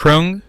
Krung,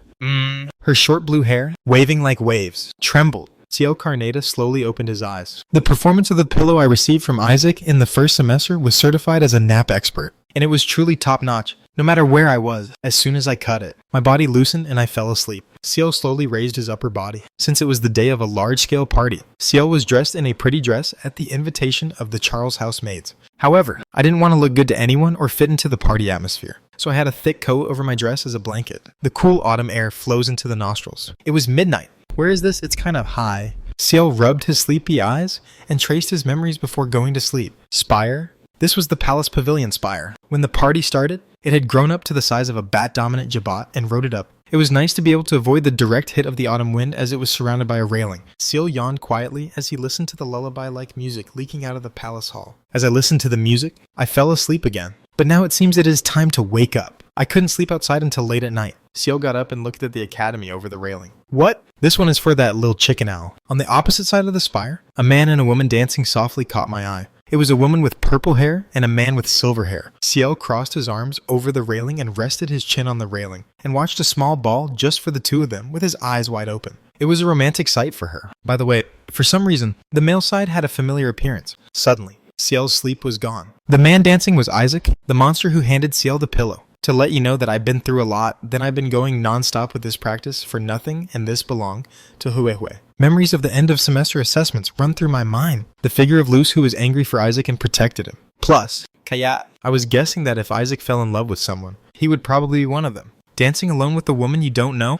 her short blue hair, waving like waves, trembled. Ciel Carneta slowly opened his eyes. The performance of the pillow I received from Isaac in the first semester was certified as a nap expert, and it was truly top-notch, no matter where I was, as soon as I cut it. My body loosened and I fell asleep. Ciel slowly raised his upper body. Since it was the day of a large-scale party, Ciel was dressed in a pretty dress at the invitation of the Charles housemaids. However, I didn't want to look good to anyone or fit into the party atmosphere, so I had a thick coat over my dress as a blanket. The cool autumn air flows into the nostrils. It was midnight. Where is this? It's kind of high. Ciel rubbed his sleepy eyes and traced his memories before going to sleep. Spire? This was the Palace Pavilion spire. When the party started, it had grown up to the size of a bat-dominant jabot and rode it up. It was nice to be able to avoid the direct hit of the autumn wind as it was surrounded by a railing. Ciel yawned quietly as he listened to the lullaby-like music leaking out of the palace hall. As I listened to the music, I fell asleep again. But now it seems it is time to wake up. I couldn't sleep outside until late at night. Ciel got up and looked at the academy over the railing. What? This one is for that little chicken owl. On the opposite side of the spire, a man and a woman dancing softly caught my eye. It was a woman with purple hair and a man with silver hair. Ciel crossed his arms over the railing and rested his chin on the railing, and watched a small ball just for the two of them with his eyes wide open. It was a romantic sight for her. By the way, for some reason, the male side had a familiar appearance. Suddenly, Ciel's sleep was gone. The man dancing was Isaac, the monster who handed Ciel the pillow. To let you know that I've been through a lot, then I've been going non-stop with this practice for nothing, and this belonged to Huehue. Memories of the end of semester assessments run through my mind. The figure of Luz who was angry for Isaac and protected him. Plus, Kaya. I was guessing that if Isaac fell in love with someone, he would probably be one of them. Dancing alone with the woman you don't know?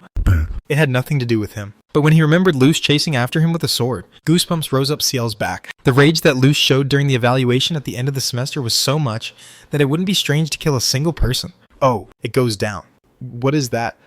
It had nothing to do with him. But when he remembered Luz chasing after him with a sword, goosebumps rose up Ciel's back. The rage that Luz showed during the evaluation at the end of the semester was so much that it wouldn't be strange to kill a single person. Oh, it goes down. What is that?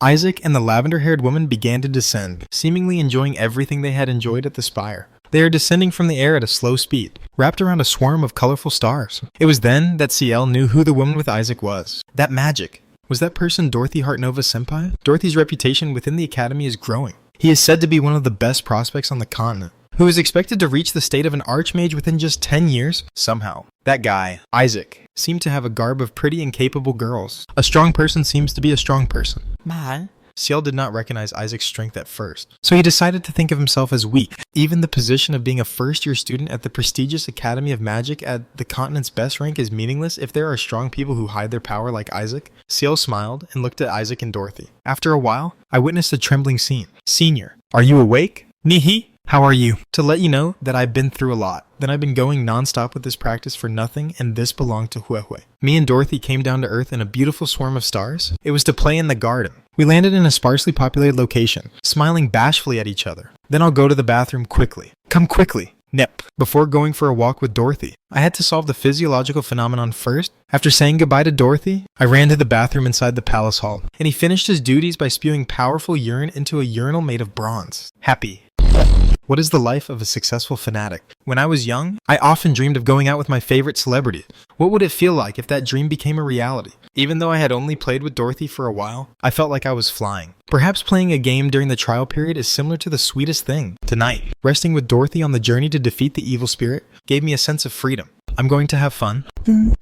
Isaac and the lavender-haired woman began to descend, seemingly enjoying everything they had enjoyed at the spire. They are descending from the air at a slow speed, wrapped around a swarm of colorful stars. It was then that Ciel knew who the woman with Isaac was. That magic. Was that person Dorothy Hartnova Senpai? Dorothy's reputation within the academy is growing. He is said to be one of the best prospects on the continent, who is expected to reach the state of an archmage within just 10 years? Somehow. That guy, Isaac, seemed to have a garb of pretty and capable girls. A strong person seems to be a strong person. Ciel did not recognize Isaac's strength at first, so he decided to think of himself as weak. Even the position of being a first-year student at the prestigious Academy of Magic at the continent's best rank is meaningless if there are strong people who hide their power like Isaac. Ciel smiled and looked at Isaac and Dorothy. After a while, I witnessed a trembling scene. Senior, are you awake? Nihi? How are you? To let you know that I've been through a lot. Then I've been going non-stop with this practice for nothing, and this belonged to Huehue. Me and Dorothy came down to Earth in a beautiful swarm of stars. It was to play in the garden. We landed in a sparsely populated location, smiling bashfully at each other. Then I'll go to the bathroom quickly. Come quickly. Nip. Before going for a walk with Dorothy, I had to solve the physiological phenomenon first. After saying goodbye to Dorothy, I ran to the bathroom inside the palace hall, and he finished his duties by spewing powerful urine into a urinal made of bronze. Happy. What is the life of a successful fanatic? When I was young, I often dreamed of going out with my favorite celebrity. What would it feel like if that dream became a reality? Even though I had only played with Dorothy for a while, I felt like I was flying. Perhaps playing a game during the trial period is similar to the sweetest thing. Tonight, resting with Dorothy on the journey to defeat the evil spirit gave me a sense of freedom. I'm going to have fun.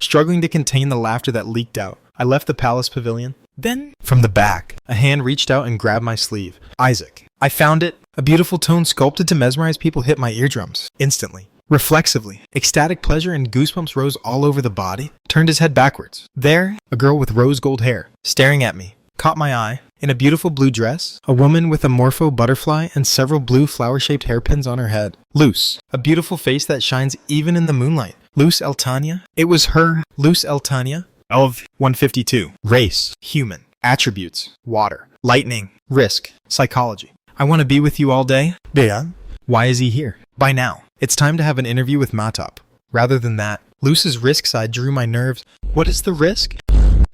Struggling to contain the laughter that leaked out, I left the palace pavilion. Then, from the back, a hand reached out and grabbed my sleeve. Isaac. I found it. A beautiful tone sculpted to mesmerize people hit my eardrums. Instantly. Reflexively. Ecstatic pleasure and goosebumps rose all over the body. Turned his head backwards. There, a girl with rose gold hair, staring at me, caught my eye. In a beautiful blue dress, a woman with a morpho butterfly and several blue flower-shaped hairpins on her head. Luz. A beautiful face that shines even in the moonlight. Luz Eltania. It was her. Luz Eltania. Of 152. Race. Human. Attributes. Water. Lightning. Risk. Psychology. I want to be with you all day. Yeah. Why is he here? By now, it's time to have an interview with Matop. Rather than that, Luz's risk side drew my nerves. What is the risk?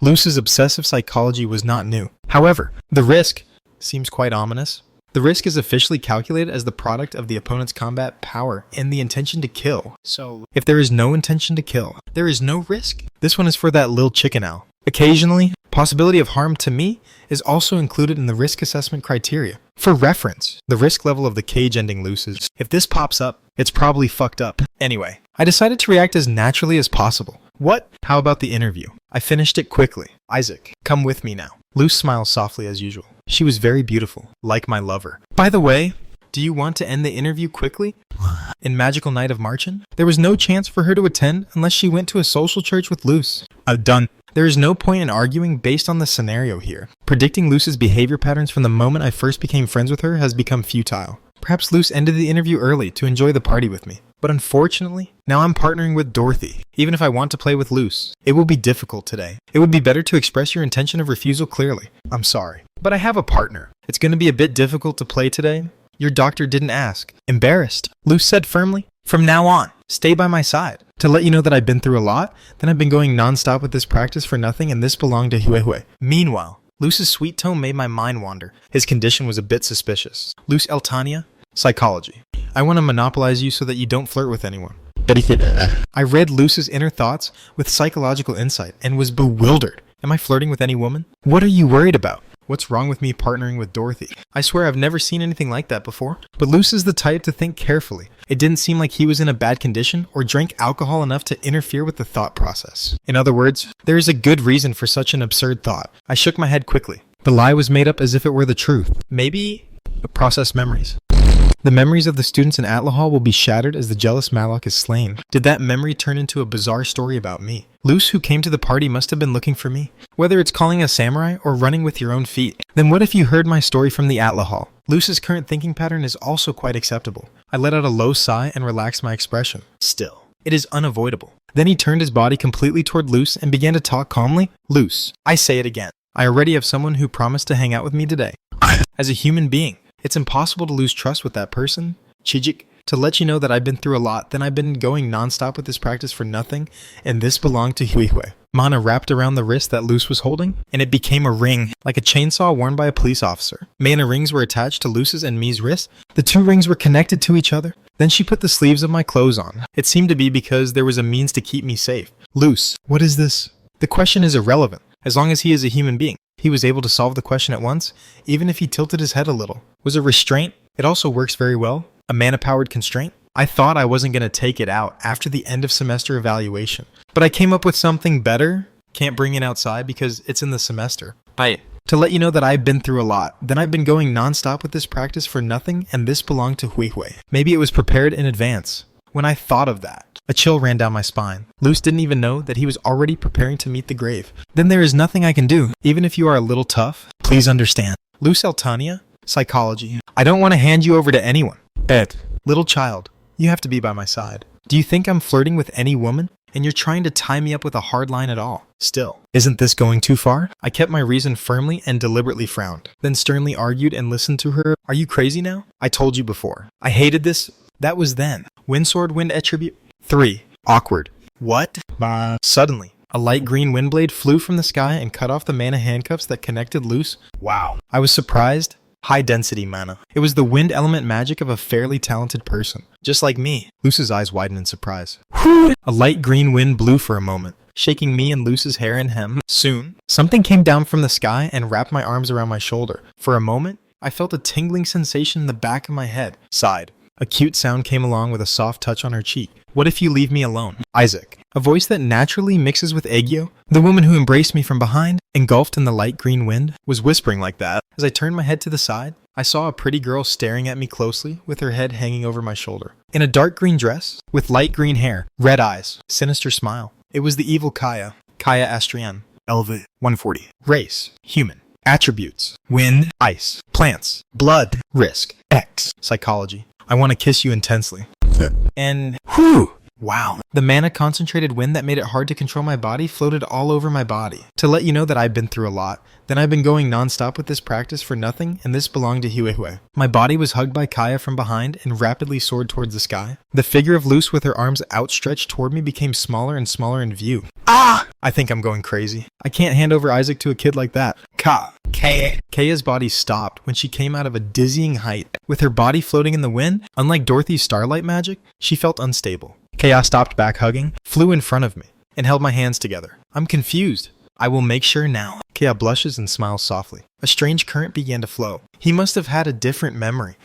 Luz's obsessive psychology was not new. However, the risk seems quite ominous. The risk is officially calculated as the product of the opponent's combat power and the intention to kill. So, if there is no intention to kill, there is no risk. This one is for that lil chicken owl. Occasionally, possibility of harm to me is also included in the risk assessment criteria. For reference, the risk level of the cage ending Luz's. If this pops up, it's probably fucked up. Anyway, I decided to react as naturally as possible. What? How about the interview? I finished it quickly. Isaac, come with me now. Luce smiles softly as usual. She was very beautiful, like my lover. By the way, do you want to end the interview quickly? In Magical Night of Marchen, there was no chance for her to attend unless she went to a social church with Luce. Done. There is no point in arguing based on the scenario here. Predicting Luce's behavior patterns from the moment I first became friends with her has become futile. Perhaps Luce ended the interview early to enjoy the party with me. But unfortunately, now I'm partnering with Dorothy. Even if I want to play with Luce, it will be difficult today. It would be better to express your intention of refusal clearly. I'm sorry, but I have a partner. It's going to be a bit difficult to play today. Your doctor didn't ask. Embarrassed, Luce said firmly. From now on, stay by my side. To let you know that I've been through a lot, then I've been going non-stop with this practice for nothing, and this belonged to Huehue. Meanwhile, Luce's sweet tone made my mind wander. His condition was a bit suspicious. Luce Eltania, psychology. I want to monopolize you so that you don't flirt with anyone. I read Luce's inner thoughts with psychological insight and was bewildered. Am I flirting with any woman? What are you worried about? What's wrong with me partnering with Dorothy? I swear I've never seen anything like that before. But Luce is the type to think carefully. It didn't seem like he was in a bad condition or drank alcohol enough to interfere with the thought process. In other words, there is a good reason for such an absurd thought. I shook my head quickly. The lie was made up as if it were the truth. Maybe process memories. The memories of the students in Atlahal will be shattered as the jealous Malak is slain. Did that memory turn into a bizarre story about me? Luce, who came to the party, must have been looking for me. Whether it's calling a samurai or running with your own feet. Then what if you heard my story from the Atlahal? Luce's current thinking pattern is also quite acceptable. I let out a low sigh and relaxed my expression. Still, it is unavoidable. Then he turned his body completely toward Luce and began to talk calmly. Luce, I say it again. I already have someone who promised to hang out with me today. As a human being, it's impossible to lose trust with that person. Chijik, to let you know that I've been through a lot, then I've been going non-stop with this practice for nothing, and this belonged to Huehue. Mana wrapped around the wrist that Luce was holding, and it became a ring, like a chainsaw worn by a police officer. Mana rings were attached to Luce's and me's wrists. The two rings were connected to each other. Then she put the sleeves of my clothes on. It seemed to be because there was a means to keep me safe. Luce, what is this? The question is irrelevant, as long as he is a human being. He was able to solve the question at once, even if he tilted his head a little. Was a restraint? It also works very well. A mana-powered constraint? I thought I wasn't going to take it out after the end of semester evaluation. But I came up with something better. Can't bring it outside because it's in the semester. To let you know that I've been through a lot. Then I've been going non-stop with this practice for nothing, and this belonged to Huehue. Maybe it was prepared in advance. When I thought of that, a chill ran down my spine. Luce didn't even know that he was already preparing to meet the grave. Then there is nothing I can do. Even if you are a little tough, please understand. Luce Eltania, psychology. I don't want to hand you over to anyone. Little child, you have to be by my side. Do you think I'm flirting with any woman? And you're trying to tie me up with a hard line at all. Still, isn't this going too far? I kept my reason firmly and deliberately frowned, then sternly argued and listened to her. Are you crazy now? I told you before. I hated this. That was then. Windsword wind attribute 3. Awkward. What? Suddenly, a light green windblade flew from the sky and cut off the mana handcuffs that connected Luce. Wow. I was surprised. High density mana. It was the wind element magic of a fairly talented person. Just like me. Luce's eyes widened in surprise. A light green wind blew for a moment, shaking me and Luce's hair and hem. Soon, something came down from the sky and wrapped my arms around my shoulder. For a moment, I felt a tingling sensation in the back of my head. Sighed. A cute sound came along with a soft touch on her cheek. What if you leave me alone? Isaac. A voice that naturally mixes with Egyo, the woman who embraced me from behind, engulfed in the light green wind, was whispering like that. As I turned my head to the side, I saw a pretty girl staring at me closely with her head hanging over my shoulder. In a dark green dress, with light green hair, red eyes, sinister smile. It was the evil Kaya, Kaya Astrian. LV 140. Race, human. Attributes, wind, ice, plants, blood, risk, X, psychology. I want to kiss you intensely. And whew! Wow. The mana concentrated wind that made it hard to control my body floated all over my body. To let you know that I've been through a lot, then I've been going non-stop with this practice for nothing, and this belonged to Huehue. My body was hugged by Kaya from behind and rapidly soared towards the sky. The figure of Luce with her arms outstretched toward me became smaller and smaller in view. Ah! I think I'm going crazy. I can't hand over Isaac to a kid like that. Kaya's body stopped when she came out of a dizzying height. With her body floating in the wind, unlike Dorothy's starlight magic, she felt unstable. Kaya stopped back hugging, flew in front of me, and held my hands together. I'm confused. I will make sure now. Kaya blushes and smiles softly. A strange current began to flow. He must have had a different memory.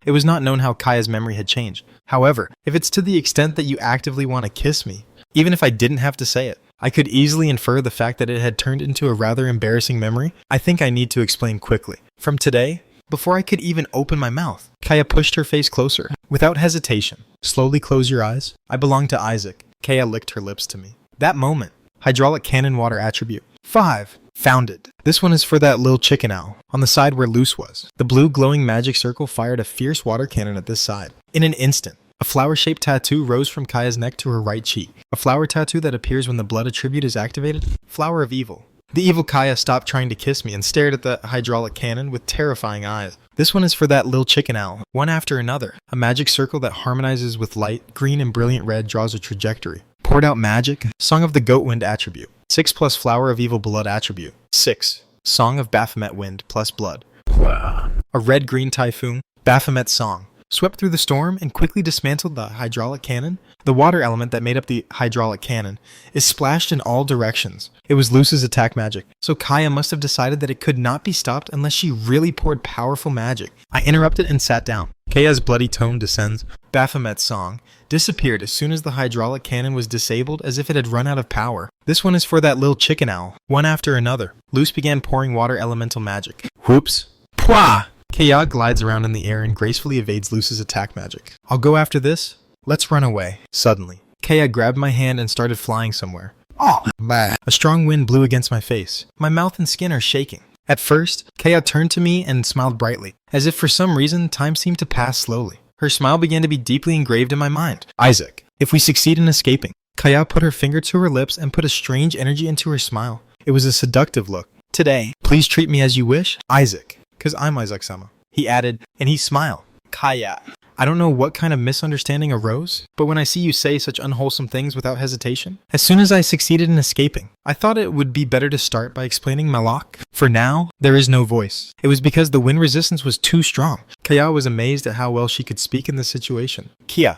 It was not known how Kaya's memory had changed. However, if it's to the extent that you actively want to kiss me, even if I didn't have to say it, I could easily infer the fact that it had turned into a rather embarrassing memory. I think I need to explain quickly. From today, before I could even open my mouth, Kaya pushed her face closer. Without hesitation, slowly close your eyes. I belong to Isaac. Kaya licked her lips to me. That moment, hydraulic cannon water attribute. 5. Found it. This one is for that little chicken owl, on the side where Luce was. The blue glowing magic circle fired a fierce water cannon at this side. In an instant, a flower-shaped tattoo rose from Kaya's neck to her right cheek. A flower tattoo that appears when the blood attribute is activated. Flower of Evil. The evil Kaya stopped trying to kiss me and stared at the hydraulic cannon with terrifying eyes. This one is for that little chicken owl, one after another. A magic circle that harmonizes with light, green and brilliant red draws a trajectory. Poured out magic. Song of the Goat Wind attribute. 6 plus Flower of Evil Blood attribute. 6. Song of Baphomet Wind plus Blood. A red-green typhoon. Baphomet Song. Swept through the storm and quickly dismantled the hydraulic cannon. The water element that made up the hydraulic cannon is splashed in all directions. It was Luce's attack magic, so Kaya must have decided that it could not be stopped unless she really poured powerful magic. I interrupted and sat down. Kaya's bloody tone descends. Baphomet's Song disappeared as soon as the hydraulic cannon was disabled, as if it had run out of power. This one is for that little chicken owl, one after another. Luce began pouring water elemental magic. Whoops. Pwah! Kaya glides around in the air and gracefully evades Luce's attack magic. I'll go after this. Let's run away. Suddenly, Kaya grabbed my hand and started flying somewhere. Oh, bah. A strong wind blew against my face. My mouth and skin are shaking. At first, Kaya turned to me and smiled brightly, as if for some reason time seemed to pass slowly. Her smile began to be deeply engraved in my mind. Isaac, if we succeed in escaping. Kaya put her finger to her lips and put a strange energy into her smile. It was a seductive look. Today, please treat me as you wish, Isaac, because I'm Isaac-sama. He added, and he smiled. Kaya. I don't know what kind of misunderstanding arose, but when I see you say such unwholesome things without hesitation, as soon as I succeeded in escaping, I thought it would be better to start by explaining my lock. For now, there is no voice. It was because the wind resistance was too strong. Kaya was amazed at how well she could speak in this situation. Kia.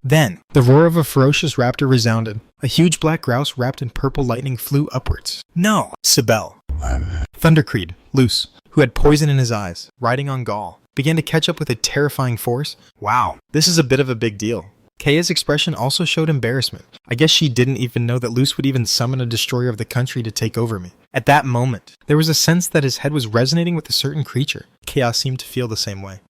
Then, the roar of a ferocious raptor resounded. A huge black grouse wrapped in purple lightning flew upwards. No! Sibel. Thundercreed, Luce, who had poison in his eyes, riding on Gaul, began to catch up with a terrifying force. Wow, this is a bit of a big deal. Kaya's expression also showed embarrassment. I guess she didn't even know that Luce would even summon a destroyer of the country to take over me. At that moment, there was a sense that his head was resonating with a certain creature. Kaya seemed to feel the same way.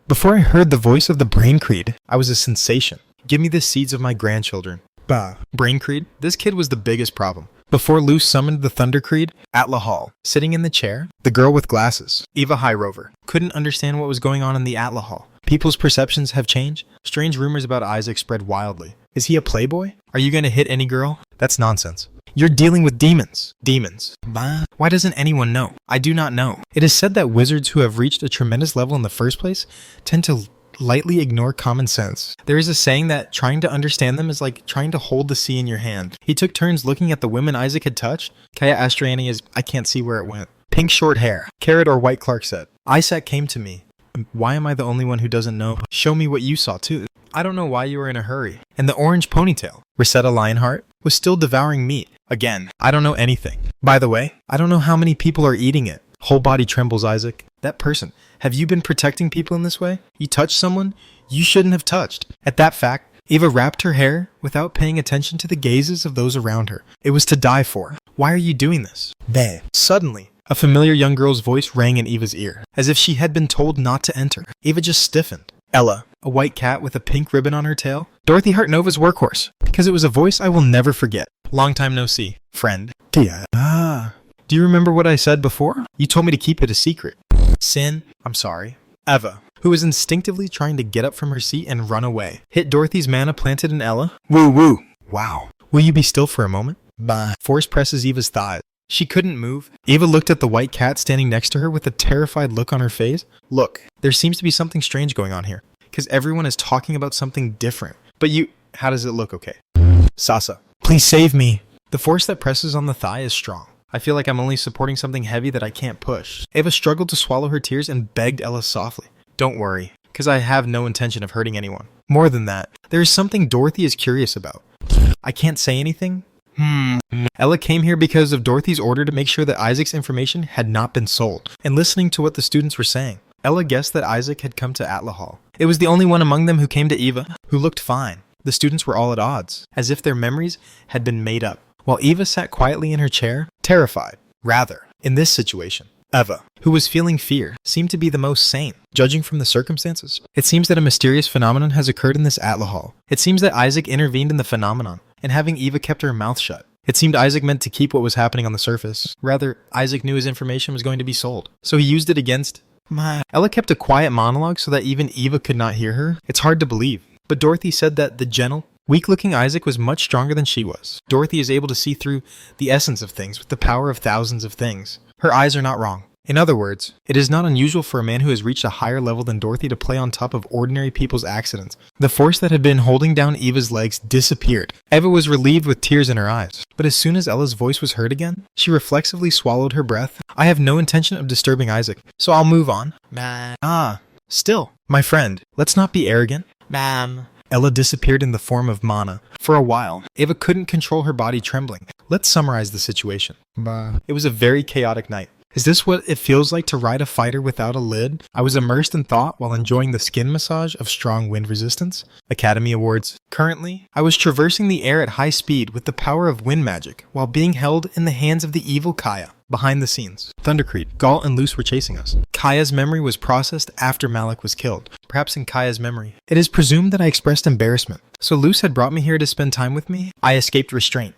Before I heard the voice of the Brain Creed, I was a sensation. Give me the seeds of my grandchildren. Bah. Brain Creed? This kid was the biggest problem. Before Luce summoned the Thunder Creed, Atla Hall, sitting in the chair, the girl with glasses, Eva Highrover, couldn't understand what was going on in the Atla Hall. People's perceptions have changed. Strange rumors about Isaac spread wildly. Is he a playboy? Are you going to hit any girl? That's nonsense. You're dealing with demons. Demons. Bah. Why doesn't anyone know? I do not know. It is said that wizards who have reached a tremendous level in the first place tend to lightly ignore common sense. There is a saying that trying to understand them is like trying to hold the sea in your hand. He took turns looking at the women Isaac had touched. Kaya Astriani is, I can't see where it went. Pink short hair. Carrot or White Clark said. Isaac came to me. Why am I the only one who doesn't know? Show me what you saw too. I don't know why you were in a hurry. And the orange ponytail, Rosetta Lionheart, was still devouring meat. Again, I don't know anything. By the way, I don't know how many people are eating it. Whole body trembles, Isaac. That person. Have you been protecting people in this way? You touched someone you shouldn't have touched. At that fact, Eva wrapped her hair without paying attention to the gazes of those around her. It was to die for. Why are you doing this? There. Suddenly, a familiar young girl's voice rang in Eva's ear, as if she had been told not to enter. Eva just stiffened. Ella, a white cat with a pink ribbon on her tail. Dorothy Hartnova's workhorse. Because it was a voice I will never forget. Long time no see. Friend. Tia. Do you remember what I said before? You told me to keep it a secret. Sin. I'm sorry. Eva, who was instinctively trying to get up from her seat and run away, hit Dorothy's mana planted in Ella. Woo woo. Wow. Will you be still for a moment? Bah. Force presses Eva's thighs. She couldn't move. Eva looked at the white cat standing next to her with a terrified look on her face. Look, there seems to be something strange going on here, because everyone is talking about something different. But how does it look okay? Sasa, please save me. The force that presses on the thigh is strong. I feel like I'm only supporting something heavy that I can't push. Eva struggled to swallow her tears and begged Ella softly. Don't worry, because I have no intention of hurting anyone. More than that, there is something Dorothy is curious about. I can't say anything? Ella came here because of Dorothy's order to make sure that Isaac's information had not been sold, and listening to what the students were saying. Ella guessed that Isaac had come to Atla Hall. It was the only one among them who came to Eva, who looked fine. The students were all at odds, as if their memories had been made up, while Eva sat quietly in her chair, terrified. Rather, in this situation, Eva, who was feeling fear, seemed to be the most sane, judging from the circumstances. It seems that a mysterious phenomenon has occurred in this Atla Hall. It seems that Isaac intervened in the phenomenon, and having Eva kept her mouth shut. It seemed Isaac meant to keep what was happening on the surface. Rather, Isaac knew his information was going to be sold, so he used it against... Ella kept a quiet monologue so that even Eva could not hear her. It's hard to believe. But Dorothy said that the gentle, weak-looking Isaac was much stronger than she was. Dorothy is able to see through the essence of things with the power of thousands of things. Her eyes are not wrong. In other words, it is not unusual for a man who has reached a higher level than Dorothy to play on top of ordinary people's accidents. The force that had been holding down Eva's legs disappeared. Eva was relieved with tears in her eyes. But as soon as Ella's voice was heard again, she reflexively swallowed her breath. I have no intention of disturbing Isaac, so I'll move on. Still, my friend, let's not be arrogant. Ella disappeared in the form of Mana. For a while, Eva couldn't control her body trembling. Let's summarize the situation. It was a very chaotic night. Is this what it feels like to ride a fighter without a lid? I was immersed in thought while enjoying the skin massage of strong wind resistance. Academy Awards. Currently, I was traversing the air at high speed with the power of wind magic while being held in the hands of the evil Kaya. Behind the scenes, Thundercreed, Galt, and Luce were chasing us. Kaya's memory was processed after Malik was killed. Perhaps in Kaya's memory. It is presumed that I expressed embarrassment. So Luce had brought me here to spend time with me. I escaped restraint.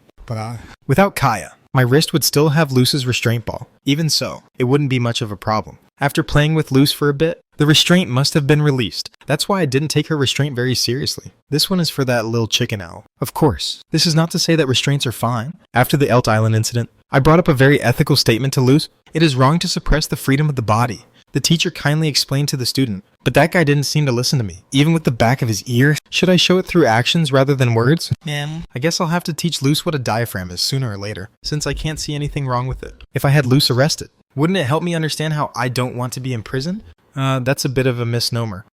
Without Kaya, my wrist would still have Luce's restraint ball. Even so, it wouldn't be much of a problem. After playing with Luce for a bit, the restraint must have been released. That's why I didn't take her restraint very seriously. This one is for that little chicken owl. Of course, this is not to say that restraints are fine. After the Elt Island incident, I brought up a very ethical statement to Luce. It is wrong to suppress the freedom of the body. The teacher kindly explained to the student, but that guy didn't seem to listen to me, even with the back of his ear. Should I show it through actions rather than words? I guess I'll have to teach Luce what a diaphragm is sooner or later, since I can't see anything wrong with it. If I had Luce arrested, wouldn't it help me understand how I don't want to be in prison? That's a bit of a misnomer.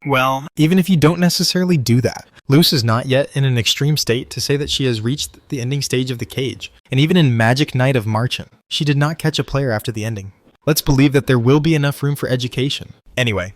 Well, even if you don't necessarily do that, Luce is not yet in an extreme state to say that she has reached the ending stage of the cage. And even in Magic Night of Marchant, she did not catch a player after the ending. Let's believe that there will be enough room for education. Anyway,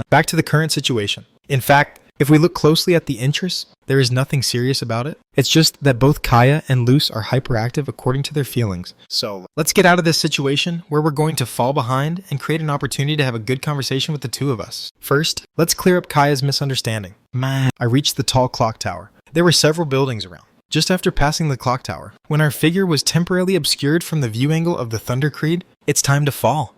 back to the current situation. In fact, if we look closely at the interests, there is nothing serious about it. It's just that both Kaya and Luce are hyperactive according to their feelings. So, let's get out of this situation where we're going to fall behind and create an opportunity to have a good conversation with the two of us. First, let's clear up Kaya's misunderstanding. I reached the tall clock tower. There were several buildings around. Just after passing the clock tower, when our figure was temporarily obscured from the view angle of the Thundercreed, it's time to fall.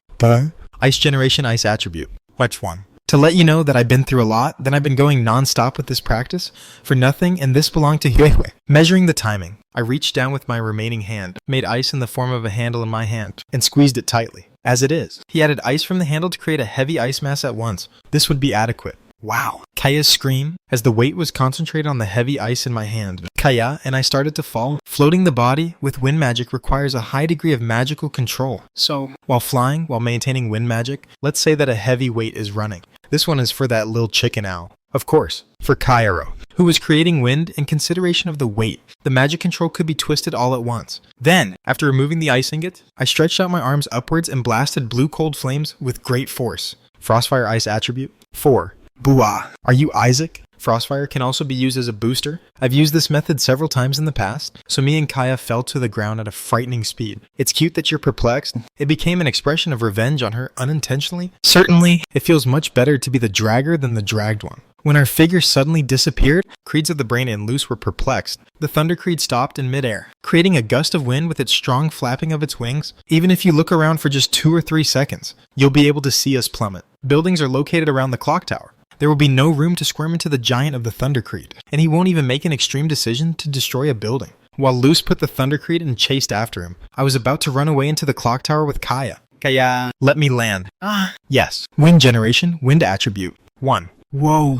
Ice Generation Ice Attribute. Which one? To let you know that I've been through a lot, then I've been going non-stop with this practice for nothing, and this belonged to Huehue. Measuring the timing, I reached down with my remaining hand, made ice in the form of a handle in my hand, and squeezed it tightly. As it is, he added ice from the handle to create a heavy ice mass at once. This would be adequate. Wow. Kaya's scream, as the weight was concentrated on the heavy ice in my hand. Kaya and I started to fall. Floating the body with wind magic requires a high degree of magical control. So, while flying, while maintaining wind magic, let's say that a heavy weight is running. This one is for that little chicken owl. Of course, for Kairo, who was creating wind in consideration of the weight. The magic control could be twisted all at once. Then, after removing the ice ingot, I stretched out my arms upwards and blasted blue cold flames with great force. Frostfire Ice Attribute. 4. Bua. Are you Isaac? Frostfire can also be used as a booster. I've used this method several times in the past, so me and Kaya fell to the ground at a frightening speed. It's cute that you're perplexed. It became an expression of revenge on her unintentionally. Certainly, it feels much better to be the dragger than the dragged one. When our figure suddenly disappeared, Creeds of the Brain and Luce were perplexed. The Thundercreed stopped in midair, creating a gust of wind with its strong flapping of its wings. Even if you look around for just 2 or 3 seconds, you'll be able to see us plummet. Buildings are located around the clock tower. There will be no room to squirm into the giant of the Thundercreed, and he won't even make an extreme decision to destroy a building. While Luce put the Thundercreed and chased after him, I was about to run away into the clock tower with Kaya. Kaya, let me land. Yes. Wind Generation, Wind Attribute. 1. Whoa.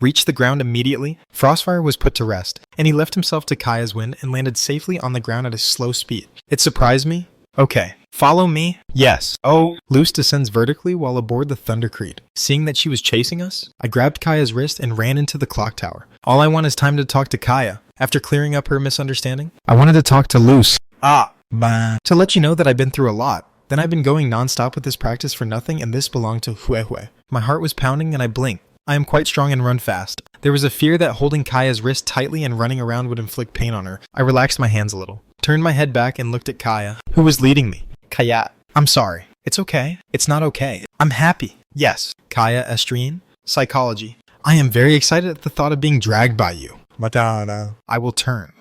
Reached the ground immediately. Frostfire was put to rest, and he left himself to Kaya's wind and landed safely on the ground at a slow speed. It surprised me. Okay. Follow me? Yes. Oh. Luce descends vertically while aboard the Thundercreed. Seeing that she was chasing us, I grabbed Kaya's wrist and ran into the clock tower. All I want is time to talk to Kaya. After clearing up her misunderstanding, I wanted to talk to Luce. To let you know that I've been through a lot. Then I've been going non-stop with this practice for nothing, and this belonged to Huehue. My heart was pounding and I blinked. I am quite strong and run fast. There was a fear that holding Kaya's wrist tightly and running around would inflict pain on her. I relaxed my hands a little, turned my head back and looked at Kaya, who was leading me. Kaya, I'm sorry. It's okay. It's not okay. I'm happy. Yes. Kaya Estrine, psychology. I am very excited at the thought of being dragged by you. Madonna. I will turn.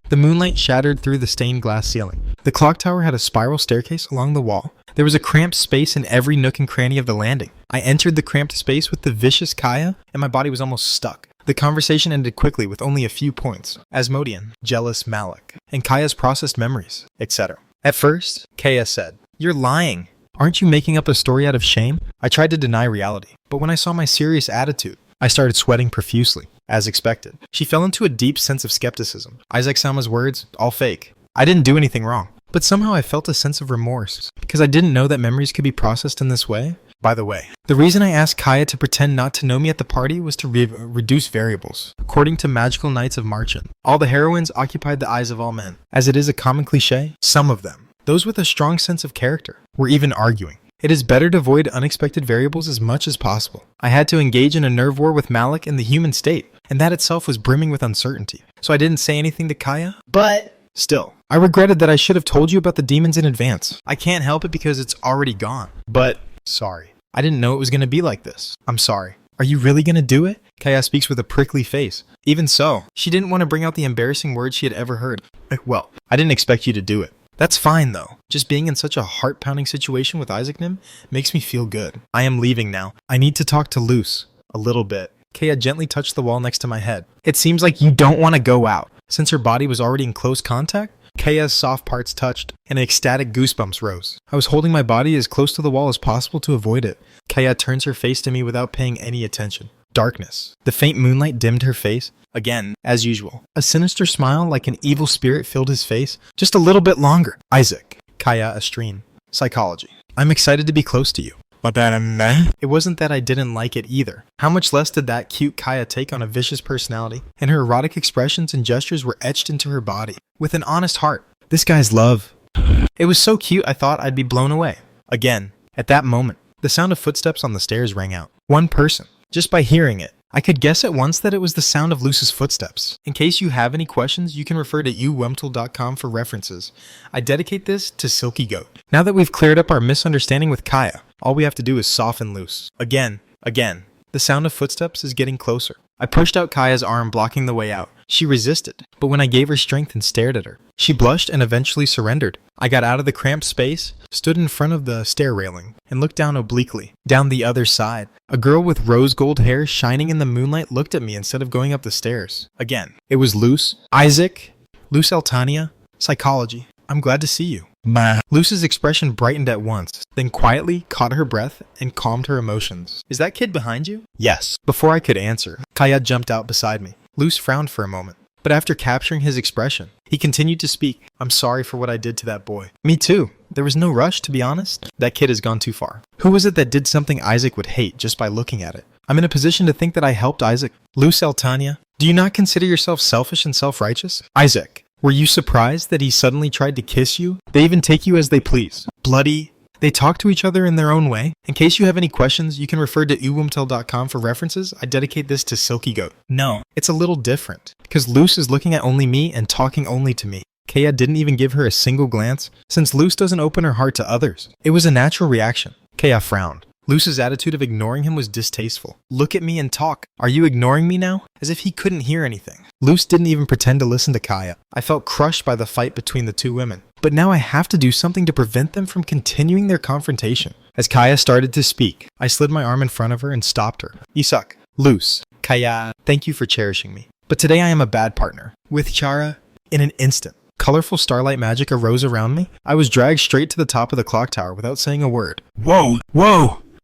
The moonlight shattered through the stained glass ceiling. The clock tower had a spiral staircase along the wall. There was a cramped space in every nook and cranny of the landing. I entered the cramped space with the vicious Kaya, and my body was almost stuck. The conversation ended quickly with only a few points. Asmodean, jealous Malik, and Kaya's processed memories, etc. At first, Kaya said, "You're lying. Aren't you making up a story out of shame?" I tried to deny reality, but when I saw my serious attitude, I started sweating profusely, as expected. She fell into a deep sense of skepticism. Isaac Salma's words, all fake. I didn't do anything wrong. But somehow I felt a sense of remorse, because I didn't know that memories could be processed in this way. By the way, the reason I asked Kaya to pretend not to know me at the party was to reduce variables. According to Magical Knights of Marchand, all the heroines occupied the eyes of all men. As it is a common cliche, some of them, those with a strong sense of character, were even arguing. It is better to avoid unexpected variables as much as possible. I had to engage in a nerve war with Malik and the human state, and that itself was brimming with uncertainty. So I didn't say anything to Kaya, but still, I regretted that I should have told you about the demons in advance. I can't help it because it's already gone. But, sorry. I didn't know it was going to be like this. I'm sorry. Are you really going to do it? Kaya speaks with a prickly face. Even so, she didn't want to bring out the embarrassing words she had ever heard. Well, I didn't expect you to do it. That's fine though. Just being in such a heart-pounding situation with Isaac Nim makes me feel good. I am leaving now. I need to talk to Luce. A little bit. Kaya gently touched the wall next to my head. It seems like you don't want to go out. Since her body was already in close contact, Kaya's soft parts touched, and ecstatic goosebumps rose. I was holding my body as close to the wall as possible to avoid it. Kaya turns her face to me without paying any attention. Darkness. The faint moonlight dimmed her face. Again, as usual. A sinister smile like an evil spirit filled his face. Just a little bit longer. Isaac. Kaya Estrine. Psychology. I'm excited to be close to you. It wasn't that I didn't like it either. How much less did that cute Kaya take on a vicious personality, and her erotic expressions and gestures were etched into her body. With an honest heart. This guy's love. It was so cute I thought I'd be blown away. Again, at that moment, the sound of footsteps on the stairs rang out. One person. Just by hearing it, I could guess at once that it was the sound of Luce's footsteps. In case you have any questions, you can refer to uwemtel.com for references. I dedicate this to Silky Goat. Now that we've cleared up our misunderstanding with Kaya, all we have to do is soften Luce. Again. The sound of footsteps is getting closer. I pushed out Kaya's arm, blocking the way out. She resisted, but when I gave her strength and stared at her, she blushed and eventually surrendered. I got out of the cramped space, stood in front of the stair railing, and looked down obliquely, down the other side. A girl with rose gold hair shining in the moonlight looked at me instead of going up the stairs. Again, it was Luce. Isaac. Luce Altania. Psychology. I'm glad to see you. Luce's expression brightened at once, then quietly caught her breath and calmed her emotions. Is that kid behind you? Yes. Before I could answer, Kaya jumped out beside me. Luce frowned for a moment, but after capturing his expression, he continued to speak. I'm sorry for what I did to that boy. Me too. There was no rush, to be honest. That kid has gone too far. Who was it that did something Isaac would hate just by looking at it? I'm in a position to think that I helped Isaac. Luce Altania, do you not consider yourself selfish and self-righteous? Isaac, were you surprised that he suddenly tried to kiss you? They even take you as they please. Bloody. They talk to each other in their own way. In case you have any questions, you can refer to uwemtel.com for references. I dedicate this to Silky Goat. No, it's a little different, because Luce is looking at only me and talking only to me. Kaya didn't even give her a single glance, since Luce doesn't open her heart to others. It was a natural reaction. Kaya frowned. Luce's attitude of ignoring him was distasteful. Look at me and talk. Are you ignoring me now? As if he couldn't hear anything. Luce didn't even pretend to listen to Kaya. I felt crushed by the fight between the two women. But now I have to do something to prevent them from continuing their confrontation. As Kaya started to speak, I slid my arm in front of her and stopped her. Isak. Luce. Kaya. Thank you for cherishing me. But today I am a bad partner. With Chara, in an instant, colorful starlight magic arose around me. I was dragged straight to the top of the clock tower without saying a word. Whoa!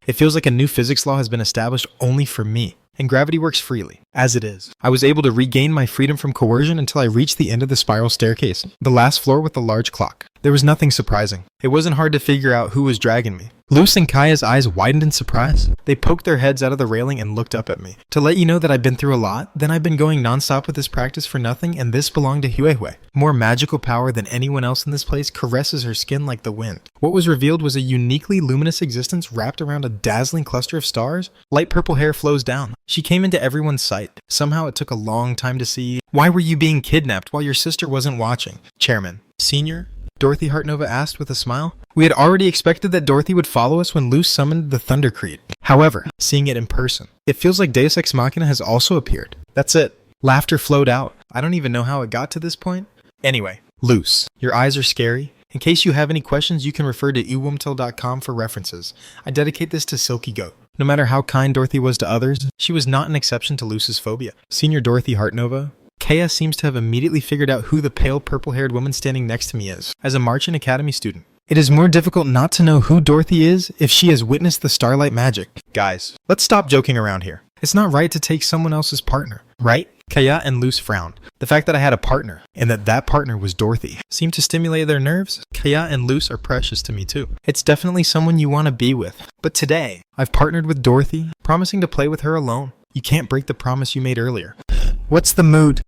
It feels like a new physics law has been established only for me. and gravity works freely, as it is. I was able to regain my freedom from coercion until I reached the end of the spiral staircase, the last floor with the large clock. There was nothing surprising. It wasn't hard to figure out who was dragging me. Luce and Kaya's eyes widened in surprise. They poked their heads out of the railing and looked up at me. To let you know that I've been through a lot, then I've been going nonstop with this practice for nothing, and this belonged to Huehue. More magical power than anyone else in this place caresses her skin like the wind. What was revealed was a uniquely luminous existence wrapped around a dazzling cluster of stars. Light purple hair flows down. She came into everyone's sight. Somehow it took a long time to see. Why were you being kidnapped while your sister wasn't watching? Chairman. Senior? Dorothy Hartnova asked with a smile. We had already expected that Dorothy would follow us when Luce summoned the Thundercreed. However, seeing it in person, it feels like Deus Ex Machina has also appeared. That's it. Laughter flowed out. I don't even know how it got to this point. Anyway, Luce, your eyes are scary. In case you have any questions, you can refer to uwumtel.com for references. I dedicate this to Silky Goat. No matter how kind Dorothy was to others, she was not an exception to Luce's phobia. Senior Dorothy Hartnova. Kaya seems to have immediately figured out who the pale purple-haired woman standing next to me is. As a Marchant Academy student, it is more difficult not to know who Dorothy is if she has witnessed the starlight magic. Guys, let's stop joking around here. It's not right to take someone else's partner, right? Kaya and Luce frowned. The fact that I had a partner, and that partner was Dorothy, seemed to stimulate their nerves. Kaya and Luce are precious to me too. It's definitely someone you want to be with. But today, I've partnered with Dorothy, promising to play with her alone. You can't break the promise you made earlier. What's the mood?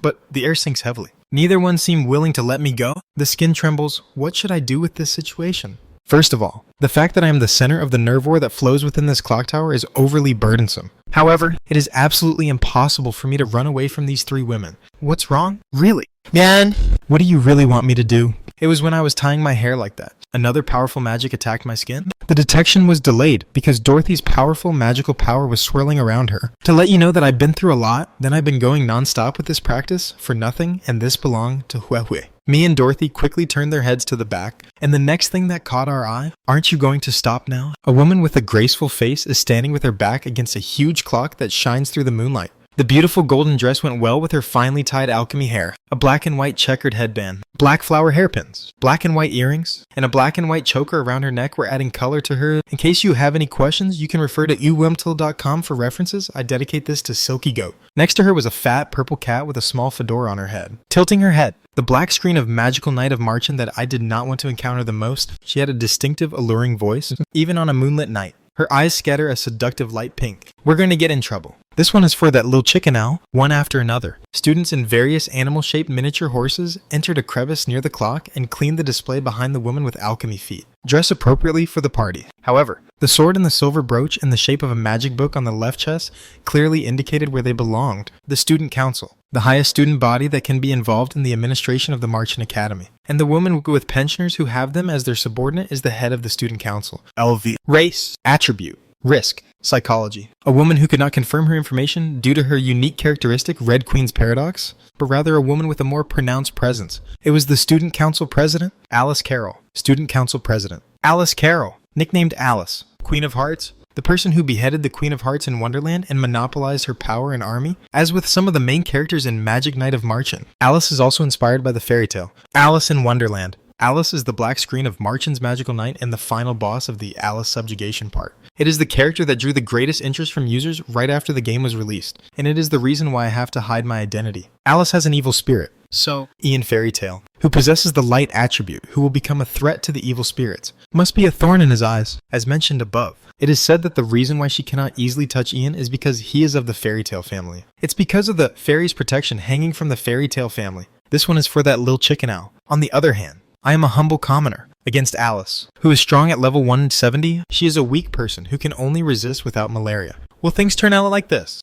But the air sinks heavily. Neither one seemed willing to let me go. The skin trembles. What should I do with this situation? First of all, the fact that I am the center of the nerve war that flows within this clock tower is overly burdensome. However, it is absolutely impossible for me to run away from these three women. What's wrong? Really? Man, what do you really want me to do? It was when I was tying my hair like that. Another powerful magic attacked my skin. The detection was delayed because Dorothy's powerful magical power was swirling around her. To let you know that I've been through a lot, then I've been going non-stop with this practice for nothing, and this belonged to Huehue. Me and Dorothy quickly turned their heads to the back, and the next thing that caught our eye, aren't you going to stop now? A woman with a graceful face is standing with her back against a huge clock that shines through the moonlight. The beautiful golden dress went well with her finely tied alchemy hair, a black and white checkered headband, black flower hairpins, black and white earrings, and a black and white choker around her neck were adding color to her. In case you have any questions, you can refer to uwumtel.com for references. I dedicate this to Silky Goat. Next to her was a fat purple cat with a small fedora on her head. Tilting her head, the black screen of Magical Knight of Marchant that I did not want to encounter the most, she had a distinctive, alluring voice, even on a moonlit night. Her eyes scatter a seductive light pink. We're going to get in trouble. This one is for that little chicken owl, one after another. Students in various animal-shaped miniature horses entered a crevice near the clock and cleaned the display behind the woman with alchemy feet. Dress appropriately for the party. However, the sword and the silver brooch in the shape of a magic book on the left chest clearly indicated where they belonged. The Student Council, the highest student body that can be involved in the administration of the Marchant Academy. And the woman with pensioners who have them as their subordinate is the head of the Student Council. LV. Race. Attribute. Risk. Psychology. A woman who could not confirm her information due to her unique characteristic Red Queen's paradox, but rather a woman with a more pronounced presence. It was the Student Council President, Alice Carroll. Student Council President. Alice Carroll, nicknamed Alice. Queen of Hearts. The person who beheaded the Queen of Hearts in Wonderland and monopolized her power and army, as with some of the main characters in Magic Knight of Marchant. Alice is also inspired by the fairy tale, Alice in Wonderland. Alice is the black screen of Marchant's Magical Knight and the final boss of the Alice subjugation part. It is the character that drew the greatest interest from users right after the game was released, and it is the reason why I have to hide my identity. Alice has an evil spirit, so Ian Fairytale, who possesses the light attribute, who will become a threat to the evil spirits, must be a thorn in his eyes, as mentioned above. It is said that the reason why she cannot easily touch Ian is because he is of the Fairytale family. It's because of the fairy's protection hanging from the Fairytale family. This one is for that little chicken owl. On the other hand, I am a humble commoner against Alice, who is strong at level 170. She is a weak person who can only resist without malaria. Will things turn out like this?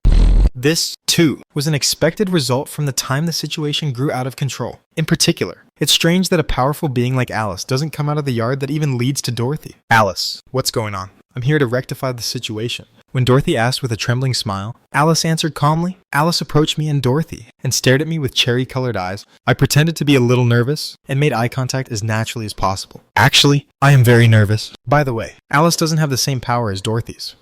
This, too, was an expected result from the time the situation grew out of control. In particular, it's strange that a powerful being like Alice doesn't come out of the yard that even leads to Dorothy. Alice, what's going on? I'm here to rectify the situation. When Dorothy asked with a trembling smile, Alice answered calmly. Alice approached me and Dorothy and stared at me with cherry-colored eyes. I pretended to be a little nervous and made eye contact as naturally as possible. Actually, I am very nervous. By the way, Alice doesn't have the same power as Dorothy's.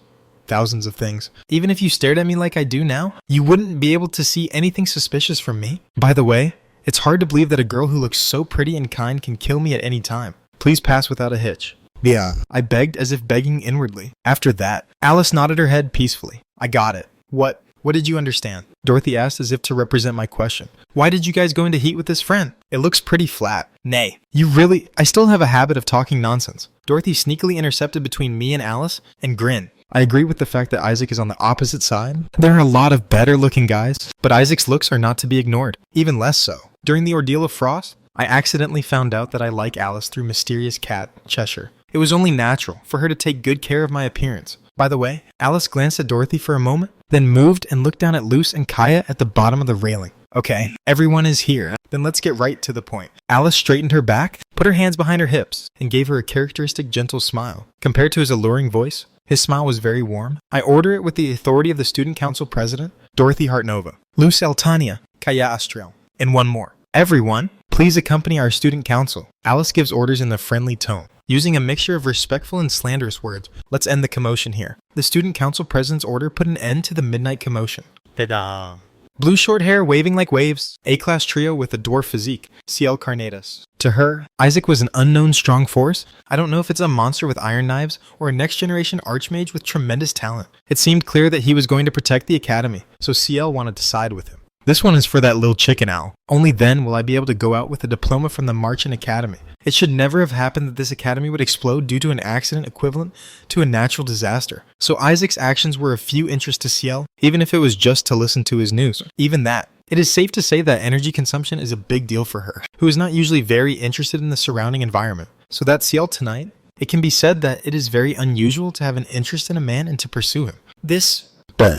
Thousands of things. Even if you stared at me like I do now, you wouldn't be able to see anything suspicious from me. By the way, it's hard to believe that a girl who looks so pretty and kind can kill me at any time. Please pass without a hitch. Yeah, I begged as if begging inwardly. After that, Alice nodded her head peacefully. I got it. What did you understand? Dorothy asked as if to represent my question. Why did you guys go into heat with this friend? It looks pretty flat. Nay. I still have a habit of talking nonsense. Dorothy sneakily intercepted between me and Alice and grinned. I agree with the fact that Isaac is on the opposite side. There are a lot of better looking guys, but Isaac's looks are not to be ignored. Even less so. During the ordeal of Frost, I accidentally found out that I like Alice through mysterious cat, Cheshire. It was only natural for her to take good care of my appearance. By the way, Alice glanced at Dorothy for a moment, then moved and looked down at Luce and Kaya at the bottom of the railing. Okay, everyone is here. Then let's get right to the point. Alice straightened her back, put her hands behind her hips, and gave her a characteristic gentle smile. Compared to his alluring voice, his smile was very warm. I order it with the authority of the Student Council President, Dorothy Hartnova, Luce Altania, Kaya Astriel, and one more. Everyone, please accompany our student council. Alice gives orders in a friendly tone. Using a mixture of respectful and slanderous words, let's end the commotion here. The student council president's order put an end to the midnight commotion. Ta-da! Blue short hair waving like waves, A-class trio with a dwarf physique, CL Carnatus. To her, Isaac was an unknown strong force. I don't know if it's a monster with iron knives or a next generation archmage with tremendous talent. It seemed clear that he was going to protect the academy, so CL wanted to side with him. This one is for that little chicken owl. Only then will I be able to go out with a diploma from the Marchant Academy. It should never have happened that this academy would explode due to an accident equivalent to a natural disaster. So Isaac's actions were of few interest to CL, even if it was just to listen to his news. Even that. It is safe to say that energy consumption is a big deal for her, who is not usually very interested in the surrounding environment. So that CL tonight, it can be said that it is very unusual to have an interest in a man and to pursue him.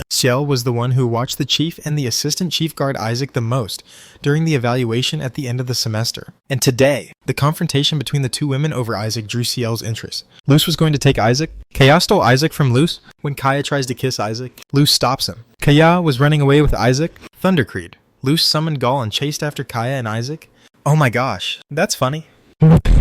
Ciel was the one who watched the chief and the assistant chief guard Isaac the most during the evaluation at the end of the semester. And today, the confrontation between the two women over Isaac drew Ciel's interest. Luce was going to take Isaac. Kaya stole Isaac from Luce. When Kaya tries to kiss Isaac, Luce stops him. Kaya was running away with Isaac. Thundercreed. Luce summoned Gaul and chased after Kaya and Isaac. Oh my gosh, that's funny.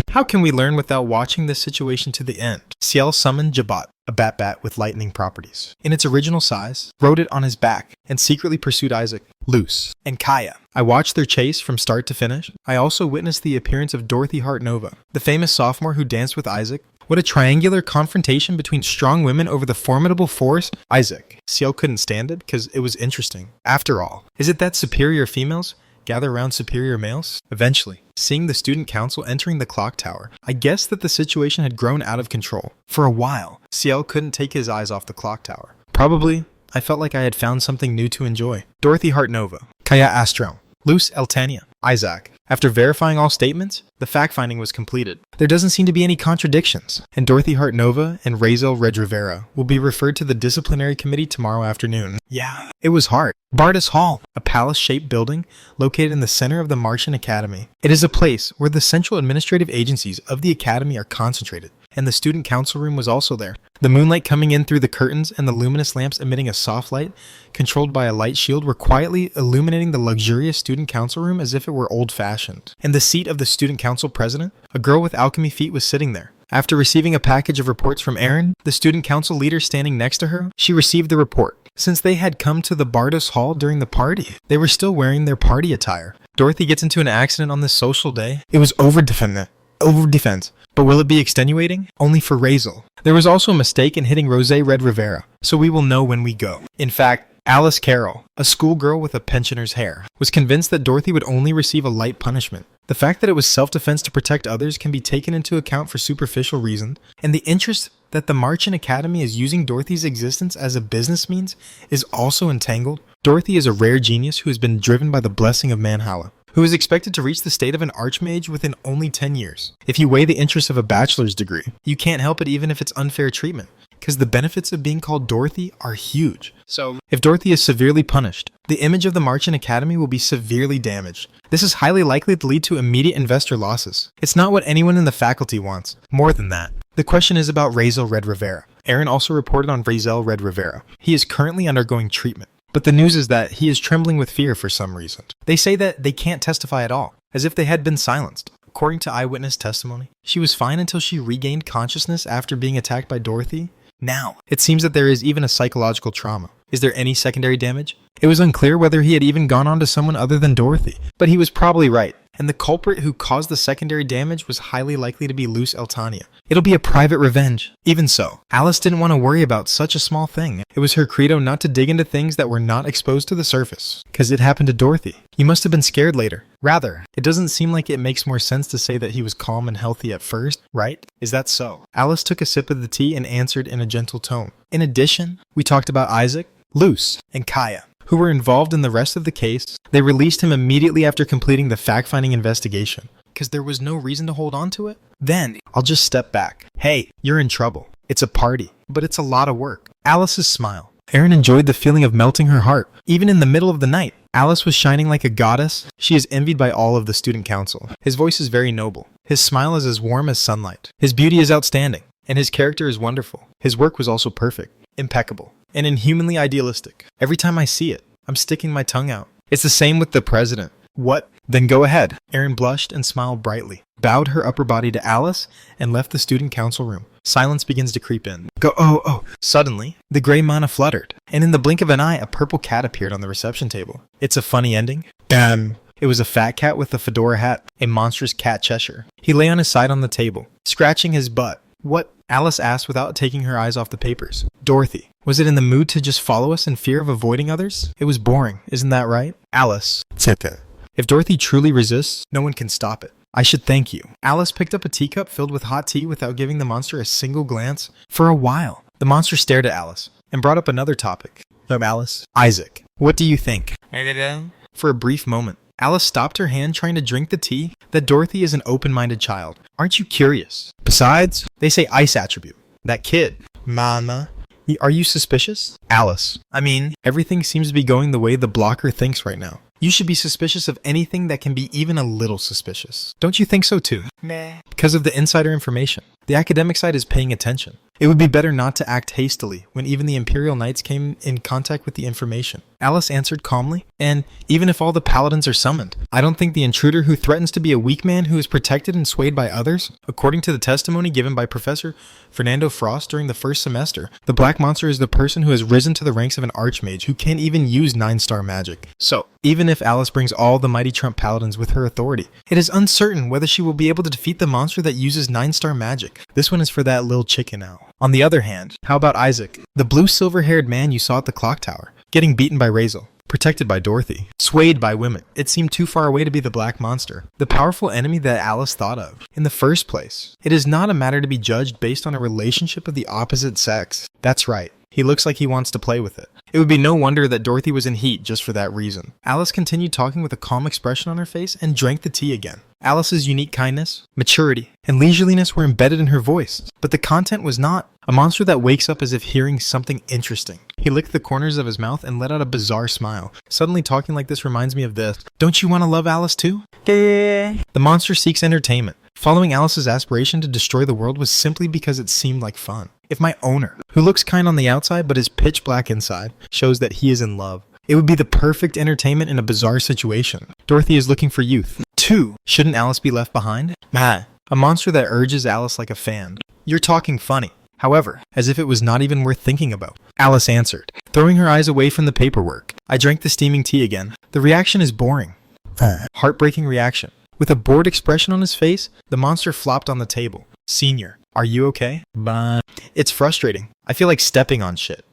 How can we learn without watching this situation to the end? Ciel summoned Jabat, a bat with lightning properties. In its original size, rode it on his back, and secretly pursued Isaac, Luce, and Kaya. I watched their chase from start to finish. I also witnessed the appearance of Dorothy Hartnova, the famous sophomore who danced with Isaac. What a triangular confrontation between strong women over the formidable force. Isaac. Ciel couldn't stand it because it was interesting. After all, is it that superior females gather around superior males? Eventually, seeing the student council entering the clock tower, I guessed that the situation had grown out of control. For a while, Ciel couldn't take his eyes off the clock tower. Probably, I felt like I had found something new to enjoy. Dorothy Hartnova, Kaya Astrel, Luce Eltania, Isaac. After verifying all statements, the fact-finding was completed. There doesn't seem to be any contradictions, and Dorothy Hartnova and Razel Red Rivera will be referred to the disciplinary committee tomorrow afternoon. Yeah, it was hard. Bardus Hall, a palace-shaped building located in the center of the Marchant Academy. It is a place where the central administrative agencies of the academy are concentrated, and the student council room was also there. The moonlight coming in through the curtains and the luminous lamps emitting a soft light, controlled by a light shield, were quietly illuminating the luxurious student council room as if it were old-fashioned. In the seat of the student council president, a girl with alchemy feet was sitting there. After receiving a package of reports from Aaron, the student council leader standing next to her, she received the report. Since they had come to the Bardus Hall during the party, they were still wearing their party attire. Dorothy gets into an accident on this social day. It was over-defense. But will it be extenuating? Only for Razel. There was also a mistake in hitting Rose Red Rivera, so we will know when we go. In fact, Alice Carroll, a schoolgirl with a pensioner's hair, was convinced that Dorothy would only receive a light punishment. The fact that it was self-defense to protect others can be taken into account for superficial reasons, and the interest that the Marchant Academy is using Dorothy's existence as a business means is also entangled. Dorothy is a rare genius who has been driven by the blessing of Manhala, who is expected to reach the state of an archmage within only 10 years. If you weigh the interests of a bachelor's degree, you can't help it even if it's unfair treatment, because the benefits of being called Dorothy are huge. So, if Dorothy is severely punished, the image of the Marchant Academy will be severely damaged. This is highly likely to lead to immediate investor losses. It's not what anyone in the faculty wants. More than that, the question is about Razel Red Rivera. Aaron also reported on Razel Red Rivera. He is currently undergoing treatment. But the news is that he is trembling with fear for some reason. They say that they can't testify at all, as if they had been silenced. According to eyewitness testimony, she was fine until she regained consciousness after being attacked by Dorothy. Now, it seems that there is even a psychological trauma. Is there any secondary damage? It was unclear whether he had even gone on to someone other than Dorothy, but he was probably right. and the culprit who caused the secondary damage was highly likely to be Luz Eltania. It'll be a private revenge. Even so, Alice didn't want to worry about such a small thing. It was her credo not to dig into things that were not exposed to the surface. Cause it happened to Dorothy. You must have been scared later. Rather, it doesn't seem like it makes more sense to say that he was calm and healthy at first, right? Is that so? Alice took a sip of the tea and answered in a gentle tone. In addition, we talked about Isaac, Luz, and Kaya, who were involved in the rest of the case. They released him immediately after completing the fact-finding investigation, because there was no reason to hold on to it. Then, I'll just step back. Hey, you're in trouble. It's a party, but it's a lot of work. Alice's smile. Aaron enjoyed the feeling of melting her heart, even in the middle of the night. Alice was shining like a goddess. She is envied by all of the student council. His voice is very noble. His smile is as warm as sunlight. His beauty is outstanding, and his character is wonderful. His work was also perfect, impeccable, and inhumanly idealistic. Every time I see it, I'm sticking my tongue out. It's the same with the president. What? Then go ahead. Erin blushed and smiled brightly, bowed her upper body to Alice, and left the student council room. Silence begins to creep in. Oh. Suddenly, the gray mana fluttered, and in the blink of an eye, a purple cat appeared on the reception table. It's a funny ending. Damn. It was a fat cat with a fedora hat, a monstrous cat Cheshire. He lay on his side on the table, scratching his butt. What? Alice asked without taking her eyes off the papers. Dorothy. Was it in the mood to just follow us in fear of avoiding others? It was boring, isn't that right? Alice. If Dorothy truly resists, no one can stop it. I should thank you. Alice picked up a teacup filled with hot tea without giving the monster a single glance. For a while, the monster stared at Alice and brought up another topic. Alice. Isaac. What do you think? For a brief moment, Alice stopped her hand trying to drink the tea that Dorothy is an open-minded child. Aren't you curious? Besides, they say ice attribute. That kid. Mama. Are you suspicious? Alice. I mean, everything seems to be going the way the blocker thinks right now. You should be suspicious of anything that can be even a little suspicious. Don't you think so too? Meh. Because of the insider information. The academic side is paying attention. It would be better not to act hastily when even the Imperial Knights came in contact with the information. Alice answered calmly, and even if all the paladins are summoned, I don't think the intruder who threatens to be a weak man who is protected and swayed by others, according to the testimony given by Professor Fernando Frost during the first semester, the black monster is the person who has risen to the ranks of an archmage who can't even use 9-star magic. So, even if Alice brings all the mighty Trump paladins with her authority, it is uncertain whether she will be able to defeat the monster that uses 9-star magic. This one is for that little chicken owl. On the other hand, how about Isaac, the blue silver-haired man you saw at the clock tower, getting beaten by Razel, protected by Dorothy, swayed by women? It seemed too far away to be the black monster, the powerful enemy that Alice thought of. In the first place, it is not a matter to be judged based on a relationship of the opposite sex. That's right. He looks like he wants to play with it. It would be no wonder that Dorothy was in heat just for that reason. Alice continued talking with a calm expression on her face and drank the tea again. Alice's unique kindness, maturity, and leisureliness were embedded in her voice, but the content was not. A monster that wakes up as if hearing something interesting. He licked the corners of his mouth and let out a bizarre smile. Suddenly talking like this reminds me of this. Don't you want to love Alice too? The monster seeks entertainment. Following Alice's aspiration to destroy the world was simply because it seemed like fun. If my owner, who looks kind on the outside but is pitch black inside, shows that he is in love, it would be the perfect entertainment in a bizarre situation. Dorothy is looking for youth. 2. Shouldn't Alice be left behind? A monster that urges Alice like a fan. You're talking funny. However, as if it was not even worth thinking about. Alice answered, throwing her eyes away from the paperwork. I drank the steaming tea again. The reaction is boring. Heartbreaking reaction. With a bored expression on his face, the monster flopped on the table. Senior, are you okay? It's frustrating. I feel like stepping on shit.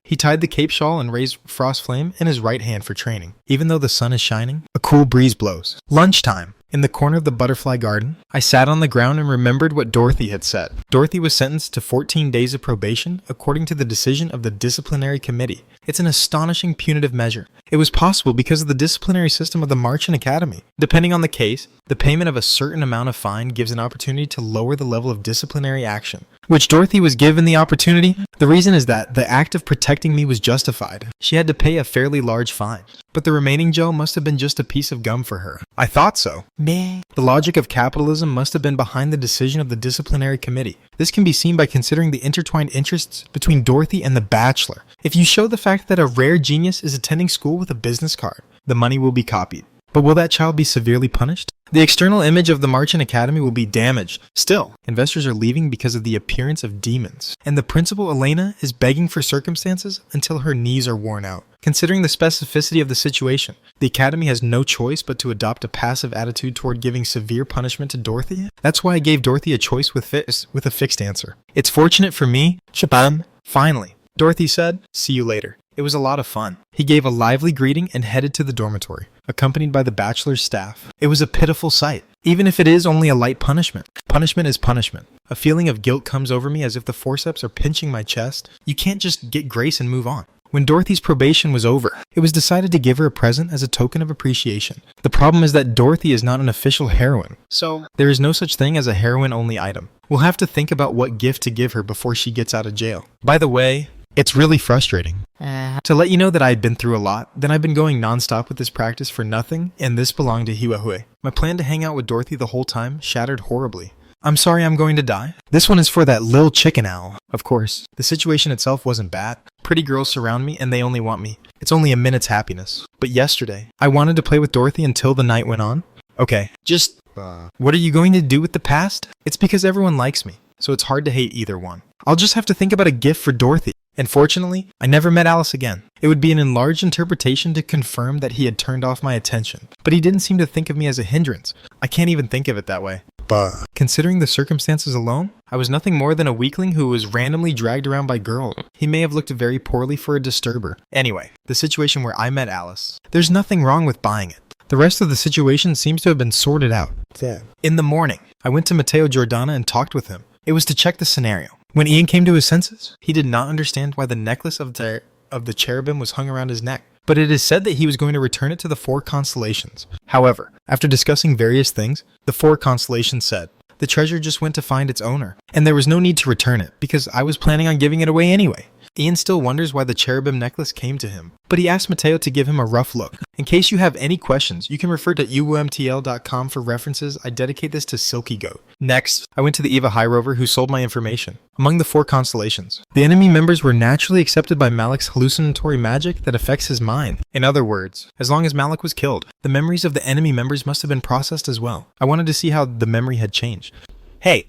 He tied the cape shawl and raised Frost Flame in his right hand for training. Even though the sun is shining, a cool breeze blows. Lunchtime. In the corner of the butterfly garden, I sat on the ground and remembered what Dorothy had said. Dorothy was sentenced to 14 days of probation according to the decision of the disciplinary committee. It's an astonishing punitive measure. It was possible because of the disciplinary system of the Marchand Academy. Depending on the case, the payment of a certain amount of fine gives an opportunity to lower the level of disciplinary action, which Dorothy was given the opportunity. The reason is that the act of protecting me was justified. She had to pay a fairly large fine, but the remaining gel must have been just a piece of gum for her. I thought so. The logic of capitalism must have been behind the decision of the disciplinary committee. This can be seen by considering the intertwined interests between Dorothy and the Bachelor. If you show the fact that a rare genius is attending school with a business card, the money will be copied. But will that child be severely punished? The external image of the Marchant Academy will be damaged. Still, investors are leaving because of the appearance of demons. And the principal, Elena, is begging for circumstances until her knees are worn out. Considering the specificity of the situation, the Academy has no choice but to adopt a passive attitude toward giving severe punishment to Dorothy. That's why I gave Dorothy a choice with a fixed answer. It's fortunate for me, Shabam. Finally, Dorothy said, "See you later." It was a lot of fun. He gave a lively greeting and headed to the dormitory, accompanied by the bachelor's staff. It was a pitiful sight, even if it is only a light punishment. Punishment is punishment. A feeling of guilt comes over me as if the forceps are pinching my chest. You can't just get grace and move on. When Dorothy's probation was over, it was decided to give her a present as a token of appreciation. The problem is that Dorothy is not an official heroine, so there is no such thing as a heroine-only item. We'll have to think about what gift to give her before she gets out of jail. By the way, it's really frustrating. To let you know that I had been through a lot, then I've been going non-stop with this practice for nothing, and this belonged to Hiwahue. My plan to hang out with Dorothy the whole time shattered horribly. I'm sorry I'm going to die. This one is for that lil chicken owl. Of course, the situation itself wasn't bad. Pretty girls surround me and they only want me. It's only a minute's happiness. But yesterday, I wanted to play with Dorothy until the night went on. Okay, just... what are you going to do with the past? It's because everyone likes me, so it's hard to hate either one. I'll just have to think about a gift for Dorothy. And fortunately, I never met Alice again. It would be an enlarged interpretation to confirm that he had turned off my attention. But he didn't seem to think of me as a hindrance. I can't even think of it that way. But considering the circumstances alone, I was nothing more than a weakling who was randomly dragged around by girls. He may have looked very poorly for a disturber. Anyway, the situation where I met Alice. There's nothing wrong with buying it. The rest of the situation seems to have been sorted out. In the morning, I went to Matteo Giordana and talked with him. It was to check the scenario. When Ian came to his senses, he did not understand why the necklace of the cherubim was hung around his neck. But it is said that he was going to return it to the four constellations. However, after discussing various things, the four constellations said, the treasure just went to find its owner, and there was no need to return it, because I was planning on giving it away anyway. Ian still wonders why the cherubim necklace came to him, but he asked Matteo to give him a rough look. In case you have any questions, you can refer to uomtl.com for references. I dedicate this to Silky Goat. Next, I went to the Eva High Rover who sold my information. Among the four constellations, the enemy members were naturally accepted by Malik's hallucinatory magic that affects his mind. In other words, as long as Malik was killed, the memories of the enemy members must have been processed as well. I wanted to see how the memory had changed. Hey!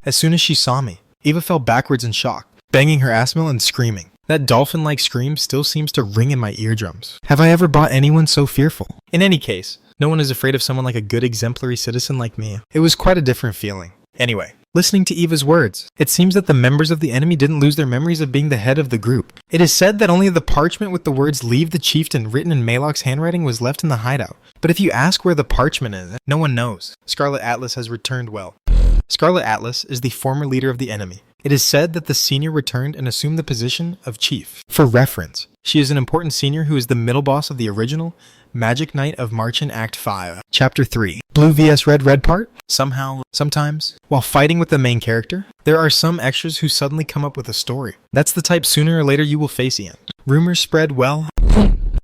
As soon as she saw me, Eva fell backwards in shock, banging her ass mill and screaming. That dolphin-like scream still seems to ring in my eardrums. Have I ever bought anyone so fearful? In any case, no one is afraid of someone like a good exemplary citizen like me. It was quite a different feeling. Anyway, listening to Eva's words, it seems that the members of the enemy didn't lose their memories of being the head of the group. It is said that only the parchment with the words "Leave the Chieftain" written in Malok's handwriting was left in the hideout. But if you ask where the parchment is, no one knows. Scarlet Atlas has returned well. Scarlet Atlas is the former leader of the enemy. It is said that the senior returned and assumed the position of chief. For reference, she is an important senior who is the middle boss of the original Magic Knight of Marchant Act 5. Chapter 3. Blue vs Red part? Somehow, sometimes, while fighting with the main character, there are some extras who suddenly come up with a story. That's the type sooner or later you will face, Ian. Rumors spread,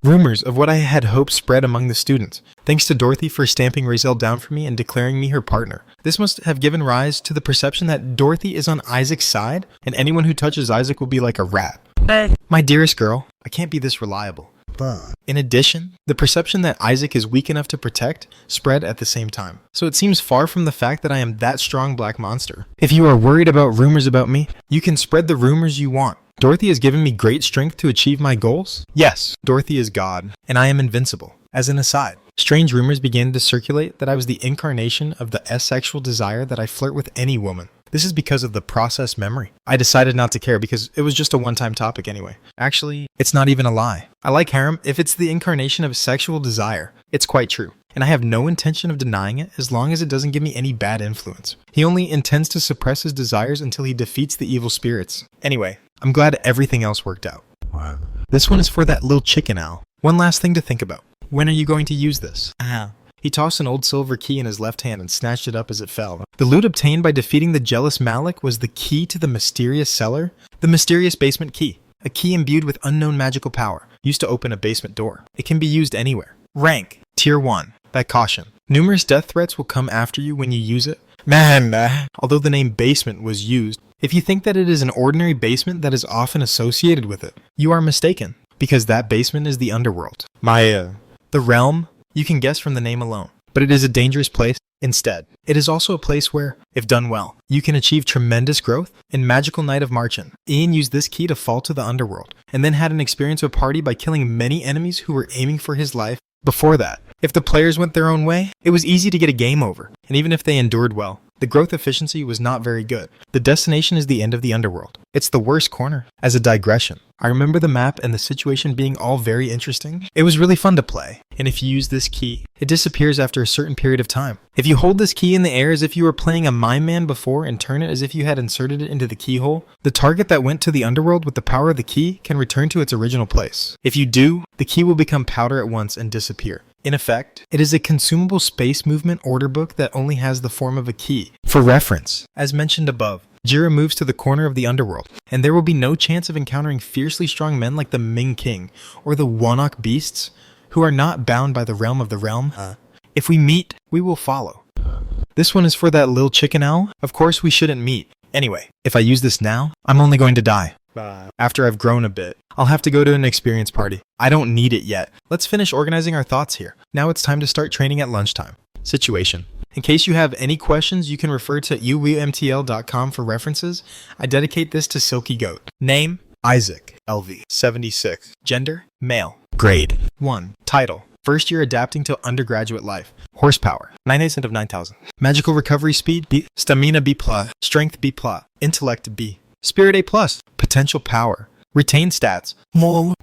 Rumors of what I had hoped spread among the students, thanks to Dorothy for stamping Razel down for me and declaring me her partner. This must have given rise to the perception that Dorothy is on Isaac's side, and anyone who touches Isaac will be like a rat. My dearest girl, I can't be this reliable. In addition, the perception that Isaac is weak enough to protect spread at the same time. So it seems far from the fact that I am that strong black monster. If you are worried about rumors about me, you can spread the rumors you want. Dorothy has given me great strength to achieve my goals? Yes, Dorothy is God, and I am invincible. As an aside, strange rumors began to circulate that I was the incarnation of the asexual desire that I flirt with any woman. This is because of the processed memory. I decided not to care because it was just a one-time topic anyway. Actually, it's not even a lie. I like harem if it's the incarnation of sexual desire. It's quite true. And I have no intention of denying it as long as it doesn't give me any bad influence. He only intends to suppress his desires until he defeats the evil spirits. Anyway, I'm glad everything else worked out. Wow. This one is for that little chicken owl. One last thing to think about. When are you going to use this? He tossed an old silver key in his left hand and snatched it up as it fell. The loot obtained by defeating the jealous Malik was the key to the mysterious cellar, the mysterious basement key, a key imbued with unknown magical power, used to open a basement door. It can be used anywhere. Rank, Tier 1. That caution. Numerous death threats will come after you when you use it. Although the name basement was used, if you think that it is an ordinary basement that is often associated with it, you are mistaken, because that basement is the underworld. The realm You can guess from the name alone. But it is a dangerous place instead. It is also a place where, if done well, you can achieve tremendous growth. In Magical Night of Marchen, Ian used this key to fall to the underworld, and then had an experience of a party by killing many enemies who were aiming for his life before that. If the players went their own way, it was easy to get a game over, and even if they endured well, the growth efficiency was not very good. The destination is the end of the underworld. It's the worst corner. As a digression, I remember the map and the situation being all very interesting. It was really fun to play, and if you use this key, it disappears after a certain period of time. If you hold this key in the air as if you were playing a Mime Man before and turn it as if you had inserted it into the keyhole, the target that went to the underworld with the power of the key can return to its original place. If you do, the key will become powder at once and disappear. In effect, it is a consumable space movement order book that only has the form of a key. For reference, as mentioned above, Jira moves to the corner of the underworld, and there will be no chance of encountering fiercely strong men like the Ming King or the Wanok beasts, who are not bound by the realm of the realm. If we meet, we will follow. This one is for that Lil Chicken Owl. Of course we shouldn't meet. Anyway, if I use this now, I'm only going to die. After I've grown a bit, I'll have to go to an experience party. I don't need it yet. Let's finish organizing our thoughts here. Now it's time to start training at lunchtime. Situation. In case you have any questions, you can refer to uwmtl.com for references. I dedicate this to Silky Goat. Name, Isaac, LV, 76. Gender, male. Grade, 1. Title, first year adapting to undergraduate life. Horsepower, 9% of 9,000. Magical recovery speed, B. Stamina B+. Strength B+. Intellect B. Spirit A+. Potential power. Retained stats.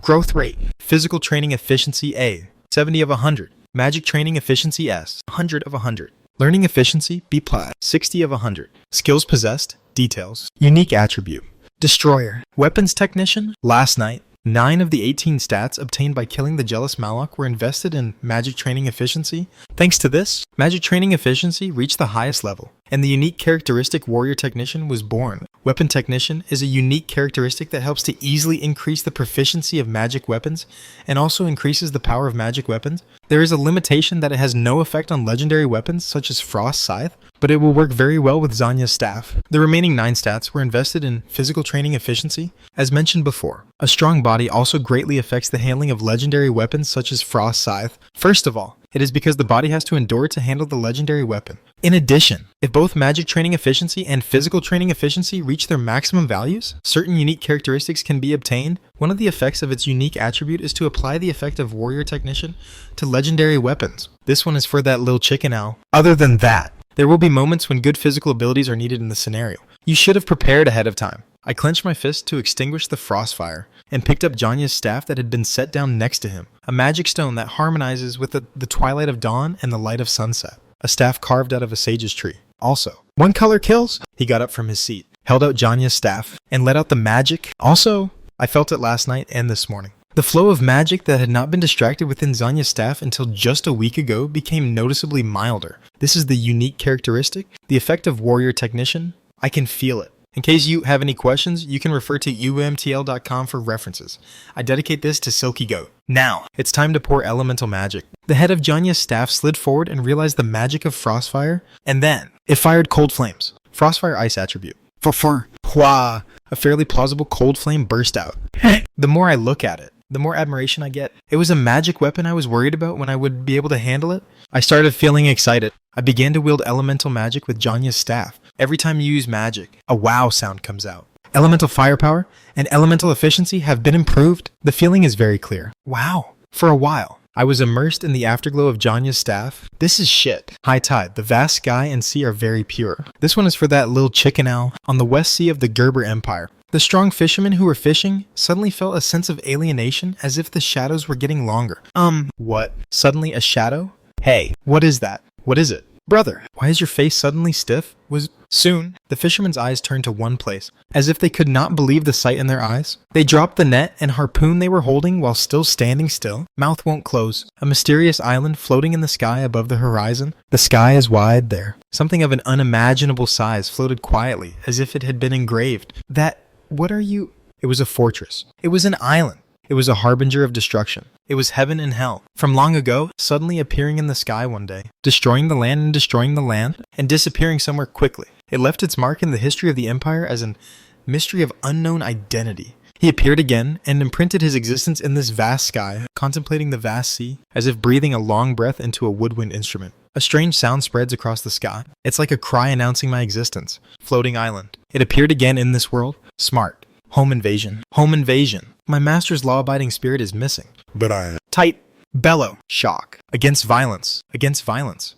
Growth rate. Physical training efficiency A. 70 of 100. Magic training efficiency S. 100 of 100. Learning efficiency B+. 60 of 100. Skills possessed. Details. Unique attribute. Destroyer. Weapons technician. Last night, 9 of the 18 stats obtained by killing the Jealous Malok were invested in Magic Training Efficiency. Thanks to this, Magic Training Efficiency reached the highest level, and the unique characteristic Warrior Technician was born. Weapon Technician is a unique characteristic that helps to easily increase the proficiency of magic weapons and also increases the power of magic weapons. There is a limitation that it has no effect on legendary weapons such as Frost Scythe, but it will work very well with Zanya's staff. The remaining 9 stats were invested in Physical Training Efficiency. As mentioned before, a strong body also greatly affects the handling of legendary weapons such as Frost Scythe. First of all, it is because the body has to endure to handle the legendary weapon. In addition, if both Magic Training Efficiency and Physical Training Efficiency reach their maximum values, certain unique characteristics can be obtained. One of the effects of its unique attribute is to apply the effect of Warrior Technician to legendary weapons. This one is for that Lil Chicken Owl. Other than that, there will be moments when good physical abilities are needed in the scenario. You should have prepared ahead of time. I clenched my fist to extinguish the frostfire and picked up Janya's staff that had been set down next to him, a magic stone that harmonizes with the twilight of dawn and the light of sunset, a staff carved out of a sage's tree. Also, 1 color kills. He got up from his seat, held out Janya's staff, and let out the magic. Also, I felt it last night and this morning. The flow of magic that had not been distracted within Zanya's staff until just a week ago became noticeably milder. This is the unique characteristic, the effect of Warrior Technician. I can feel it. In case you have any questions, you can refer to umtl.com for references. I dedicate this to Silky Goat. Now, it's time to pour elemental magic. The head of Janya's staff slid forward and realized the magic of Frostfire, and then it fired cold flames. Frostfire Ice attribute. Hua! A fairly plausible cold flame burst out. The more I look at it, the more admiration I get. It was a magic weapon I was worried about when I would be able to handle it. I started feeling excited. I began to wield elemental magic with Janya's staff. Every time you use magic, a wow sound comes out. Elemental firepower and elemental efficiency have been improved. The feeling is very clear. Wow. For a while, I was immersed in the afterglow of Janya's staff. This is shit. High tide. The vast sky and sea are very pure. This one is for that Lil Chicken Owl on the west sea of the Gerber Empire. The strong fishermen who were fishing suddenly felt a sense of alienation as if the shadows were getting longer. What? Suddenly a shadow? Hey, what is that? What is it? Brother, why is your face suddenly stiff? Soon, the fishermen's eyes turned to one place, as if they could not believe the sight in their eyes. They dropped the net and harpoon they were holding while still standing still. Mouth won't close. A mysterious island floating in the sky above the horizon. The sky is wide there. Something of an unimaginable size floated quietly, as if it had been engraved. What are you? It was a fortress. It was an island. It was a harbinger of destruction. It was heaven and hell. From long ago, suddenly appearing in the sky one day, destroying the land and destroying the land, and disappearing somewhere quickly. It left its mark in the history of the empire as a mystery of unknown identity. He appeared again and imprinted his existence in this vast sky, contemplating the vast sea, as if breathing a long breath into a woodwind instrument. A strange sound spreads across the sky. It's like a cry announcing my existence. Floating island. It appeared again in this world. Smart. Home invasion. Home invasion. My master's law-abiding spirit is missing. But I... Tight. Bellow. Shock. Against violence. Against violence.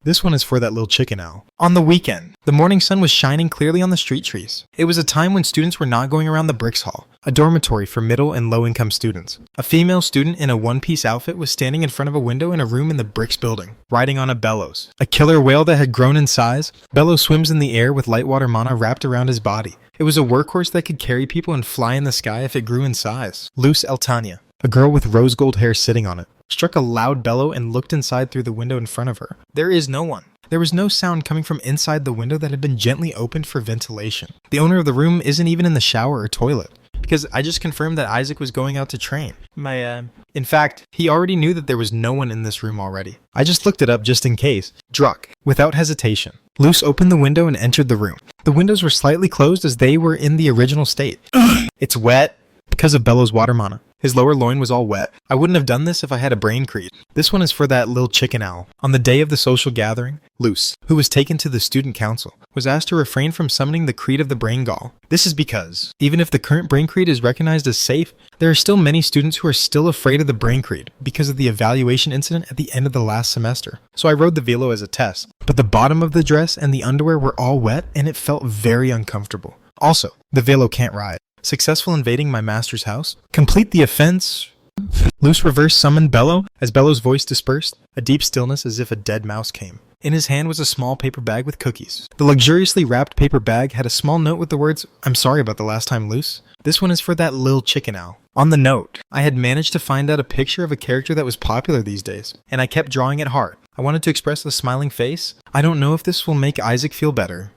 This one is for that little chicken owl. On the weekend, the morning sun was shining clearly on the street trees. It was a time when students were not going around the Bricks Hall, a dormitory for middle and low-income students. A female student in a one-piece outfit was standing in front of a window in a room in the Bricks building, riding on a bellows. A killer whale that had grown in size. Bellows swims in the air with lightwater mana wrapped around his body. It was a workhorse that could carry people and fly in the sky if it grew in size. Luce Eltania, a girl with rose gold hair sitting on it, struck a loud bellow and looked inside through the window in front of her. There is no one. There was no sound coming from inside the window that had been gently opened for ventilation. The owner of the room isn't even in the shower or toilet, because I just confirmed that Isaac was going out to train. In fact, he already knew that there was no one in this room already. I just looked it up just in case. Druck. Without hesitation, Luce opened the window and entered the room. The windows were slightly closed as they were in the original state. It's wet. Because of Bellows' water mana. His lower loin was all wet. I wouldn't have done this if I had a brain creed. This one is for that little chicken owl. On the day of the social gathering, Luce, who was taken to the student council, was asked to refrain from summoning the creed of the brain gall. This is because, even if the current brain creed is recognized as safe, there are still many students who are still afraid of the brain creed because of the evaluation incident at the end of the last semester. So I rode the velo as a test, but the bottom of the dress and the underwear were all wet and it felt very uncomfortable. Also, the velo can't ride. Successful invading my master's house. Complete the offense. Luce reverse summoned Bellow. As Bellow's voice dispersed, a deep stillness as if a dead mouse came. In his hand was a small paper bag with cookies. The luxuriously wrapped paper bag had a small note with the words, "I'm sorry about the last time, Luce." This one is for that little chicken owl. On the note, I had managed to find out a picture of a character that was popular these days, and I kept drawing it hard. I wanted to express the smiling face. I don't know if this will make Isaac feel better.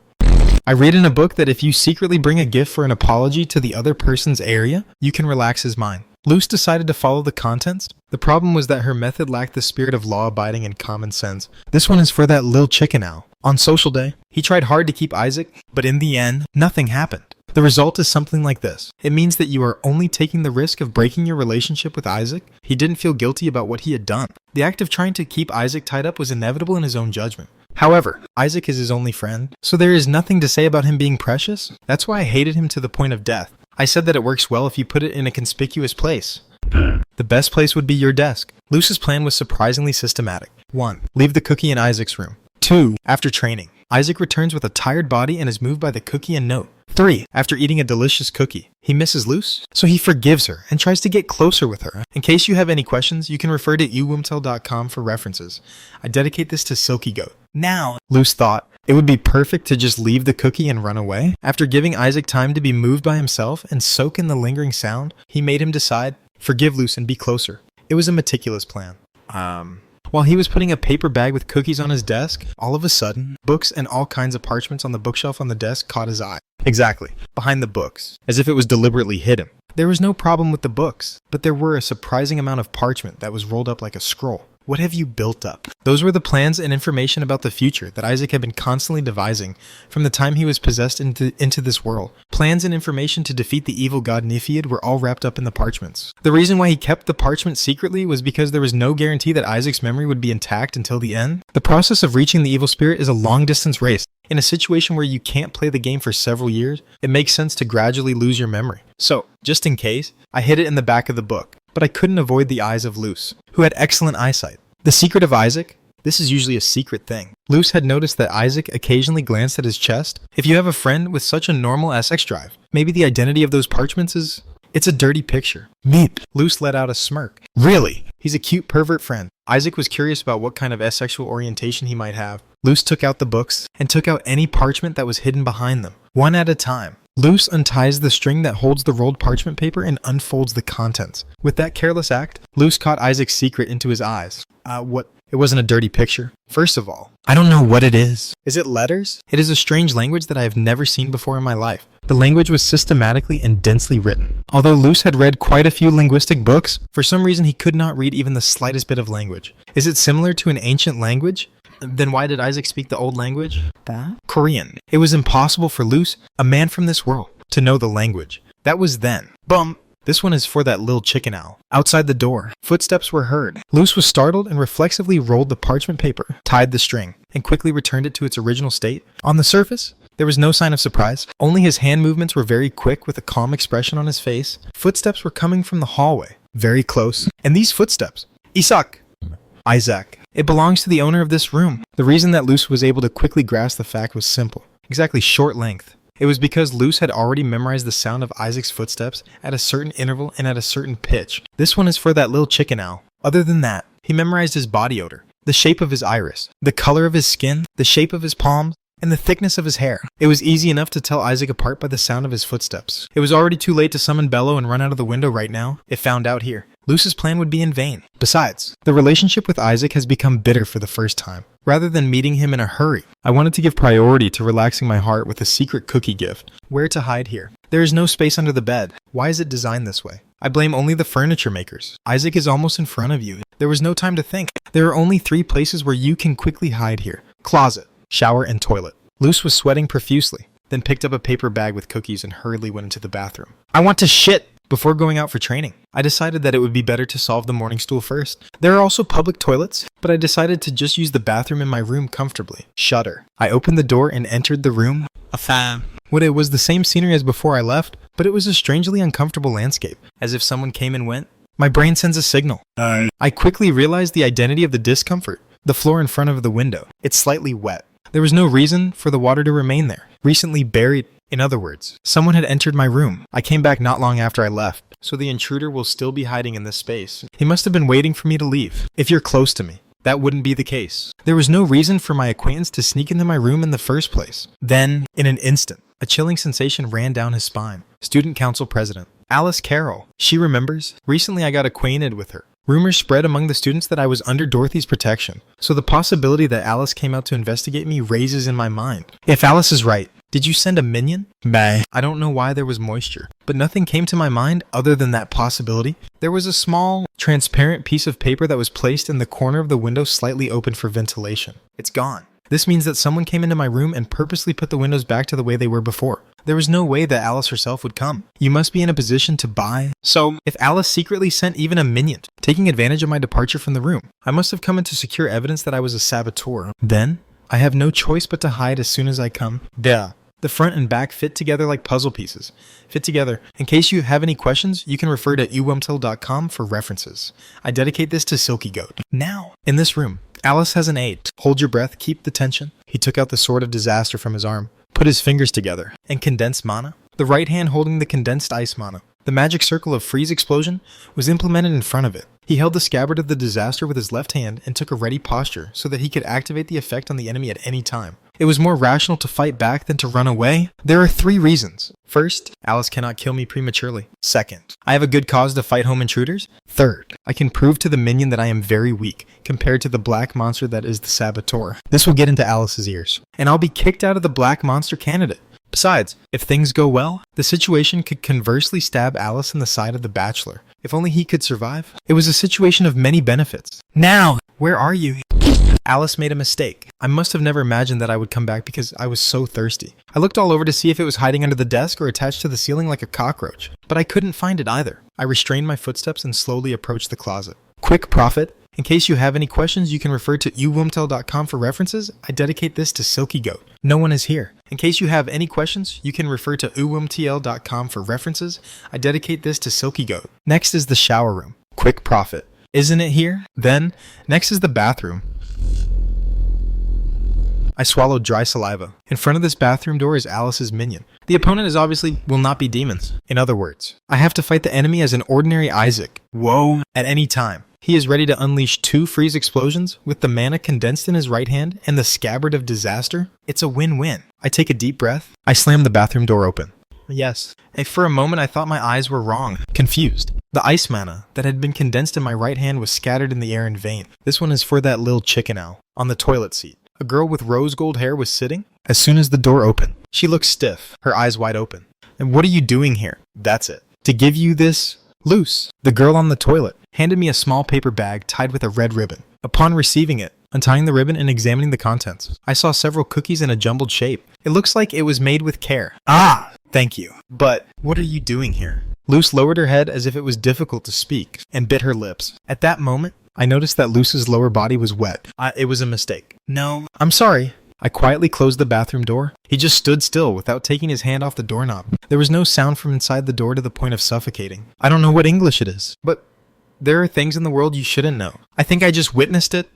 I read in a book that if you secretly bring a gift for an apology to the other person's area, you can relax his mind. Luce decided to follow the contents. The problem was that her method lacked the spirit of law-abiding and common sense. This one is for that little chicken owl. On social day, he tried hard to keep Isaac, but in the end, nothing happened. The result is something like this. It means that you are only taking the risk of breaking your relationship with Isaac. He didn't feel guilty about what he had done. The act of trying to keep Isaac tied up was inevitable in his own judgment. However, Isaac is his only friend, so there is nothing to say about him being precious. That's why I hated him to the point of death. I said that it works well if you put it in a conspicuous place. The best place would be your desk. Luce's plan was surprisingly systematic. 1. Leave the cookie in Isaac's room. 2. After training, Isaac returns with a tired body and is moved by the cookie and note. 3. After eating a delicious cookie, he misses Luce, so he forgives her and tries to get closer with her. In case you have any questions, you can refer to uwumtel.com for references. I dedicate this to Silky Goat. Now, Luce thought, it would be perfect to just leave the cookie and run away. After giving Isaac time to be moved by himself and soak in the lingering sound, he made him decide, forgive Luce and be closer. It was a meticulous plan. While he was putting a paper bag with cookies on his desk, all of a sudden, books and all kinds of parchments on the bookshelf on the desk caught his eye. Exactly, behind the books, as if it was deliberately hidden. There was no problem with the books, but there were a surprising amount of parchment that was rolled up like a scroll. What have you built up? Those were the plans and information about the future that Isaac had been constantly devising from the time he was possessed into this world. Plans and information to defeat the evil god Nifid were all wrapped up in the parchments. The reason why he kept the parchment secretly was because there was no guarantee that Isaac's memory would be intact until the end. The process of reaching the evil spirit is a long-distance race. In a situation where you can't play the game for several years, it makes sense to gradually lose your memory. So, just in case, I hid it in the back of the book. But I couldn't avoid the eyes of Luce, who had excellent eyesight. The secret of Isaac? This is usually a secret thing. Luce had noticed that Isaac occasionally glanced at his chest. If you have a friend with such a normal SX drive, maybe the identity of those parchments is... It's a dirty picture. Meep. Luce let out a smirk. Really? He's a cute pervert friend. Isaac was curious about what kind of asexual orientation he might have. Luce took out the books and took out any parchment that was hidden behind them, one at a time. Luce unties the string that holds the rolled parchment paper and unfolds the contents. With that careless act, Luce caught Isaac's secret into his eyes. What? It wasn't a dirty picture. First of all, I don't know what it is. Is it letters? It is a strange language that I have never seen before in my life. The language was systematically and densely written. Although Luce had read quite a few linguistic books, for some reason he could not read even the slightest bit of language. Is it similar to an ancient language? Then why did Isaac speak the old language? Korean. It was impossible for Luce, a man from this world, to know the language. That was then. Bum! This one is for that little chicken owl. Outside the door, footsteps were heard. Luce was startled and reflexively rolled the parchment paper, tied the string, and quickly returned it to its original state. On the surface, there was no sign of surprise. Only his hand movements were very quick with a calm expression on his face. Footsteps were coming from the hallway, very close. And these footsteps, Isaac. It belongs to the owner of this room. The reason that Luce was able to quickly grasp the fact was simple. Exactly short length. It was because Luce had already memorized the sound of Isaac's footsteps at a certain interval and at a certain pitch. This one is for that little chicken owl. Other than that, he memorized his body odor, the shape of his iris, the color of his skin, the shape of his palms, and the thickness of his hair. It was easy enough to tell Isaac apart by the sound of his footsteps. It was already too late to summon Bello and run out of the window right now, if found out here. Luce's plan would be in vain. Besides, the relationship with Isaac has become bitter for the first time. Rather than meeting him in a hurry, I wanted to give priority to relaxing my heart with a secret cookie gift. Where to hide here? There is no space under the bed. Why is it designed this way? I blame only the furniture makers. Isaac is almost in front of you. There was no time to think. There are only 3 places where you can quickly hide here. Closet, shower, and toilet. Luce was sweating profusely, then picked up a paper bag with cookies and hurriedly went into the bathroom. I want to shit! Before going out for training, I decided that it would be better to solve the morning stool first. There are also public toilets, but I decided to just use the bathroom in my room comfortably. Shudder. I opened the door and entered the room. It was the same scenery as before I left, but it was a strangely uncomfortable landscape, as if someone came and went. My brain sends a signal. I quickly realized the identity of the discomfort. The floor in front of the window. It's slightly wet. There was no reason for the water to remain there. Recently buried. In other words, someone had entered my room. I came back not long after I left, so the intruder will still be hiding in this space. He must have been waiting for me to leave. If you're close to me, that wouldn't be the case. There was no reason for my acquaintance to sneak into my room in the first place. Then, in an instant, a chilling sensation ran down his spine. Student Council President Alice Carroll. She remembers. Recently I got acquainted with her. Rumors spread among the students that I was under Dorothy's protection, so the possibility that Alice came out to investigate me raises in my mind. If Alice is right, did you send a minion? Bah. I don't know why there was moisture, but nothing came to my mind other than that possibility. There was a small, transparent piece of paper that was placed in the corner of the window slightly open for ventilation. It's gone. This means that someone came into my room and purposely put the windows back to the way they were before. There was no way that Alice herself would come. You must be in a position to buy. So, if Alice secretly sent even a minion, taking advantage of my departure from the room, I must have come in to secure evidence that I was a saboteur. Then, I have no choice but to hide as soon as I come. Duh. The front and back fit together like puzzle pieces. Fit together. In case you have any questions, you can refer to uwumtel.com for references. I dedicate this to Silky Goat. Now, in this room, Alice has an aide. Hold your breath, keep the tension. He took out the sword of disaster from his arm, put his fingers together, and condensed mana. The right hand holding the condensed ice mana. The magic circle of freeze explosion was implemented in front of it. He held the scabbard of the disaster with his left hand and took a ready posture so that he could activate the effect on the enemy at any time. It was more rational to fight back than to run away. There are 3 reasons. First, Alice cannot kill me prematurely. Second, I have a good cause to fight home intruders. Third, I can prove to the minion that I am very weak compared to the black monster that is the saboteur. This will get into Alice's ears, and I'll be kicked out of the black monster candidate. Besides, if things go well, the situation could conversely stab Alice in the side of the bachelor. If only he could survive. It was a situation of many benefits. Now, where are you? Alice made a mistake. I must have never imagined that I would come back because I was so thirsty. I looked all over to see if it was hiding under the desk or attached to the ceiling like a cockroach, but I couldn't find it either. I restrained my footsteps and slowly approached the closet. Quick profit. In case you have any questions, you can refer to uwumtel.com for references. I dedicate this to Silky Goat. No one is here. In case you have any questions, you can refer to uwumtl.com for references. I dedicate this to Silky Goat. Next is the shower room. Quick profit. Isn't it here? Then, next is the bathroom. I swallowed dry saliva. In front of this bathroom door is Alice's minion. The opponent is obviously will not be demons. In other words, I have to fight the enemy as an ordinary Isaac. Whoa! At any time. He is ready to unleash 2 freeze explosions with the mana condensed in his right hand and the scabbard of disaster. It's a win-win. I take a deep breath. I slam the bathroom door open. Yes, and for a moment I thought my eyes were wrong. Confused. The ice mana that had been condensed in my right hand was scattered in the air in vain. This one is for that little chicken owl. On the toilet seat, a girl with rose gold hair was sitting. As soon as the door opened, she looked stiff, her eyes wide open. And what are you doing here? That's it. To give you this... Luce, the girl on the toilet, handed me a small paper bag tied with a red ribbon. Upon receiving it, untying the ribbon and examining the contents, I saw several cookies in a jumbled shape. It looks like it was made with care. Ah, thank you. But what are you doing here? Luce lowered her head as if it was difficult to speak, and bit her lips. At that moment, I noticed that Luce's lower body was wet. It was a mistake. No, I'm sorry. I quietly closed the bathroom door. He just stood still without taking his hand off the doorknob. There was no sound from inside the door to the point of suffocating. I don't know what English it is, but there are things in the world you shouldn't know. I think I just witnessed it,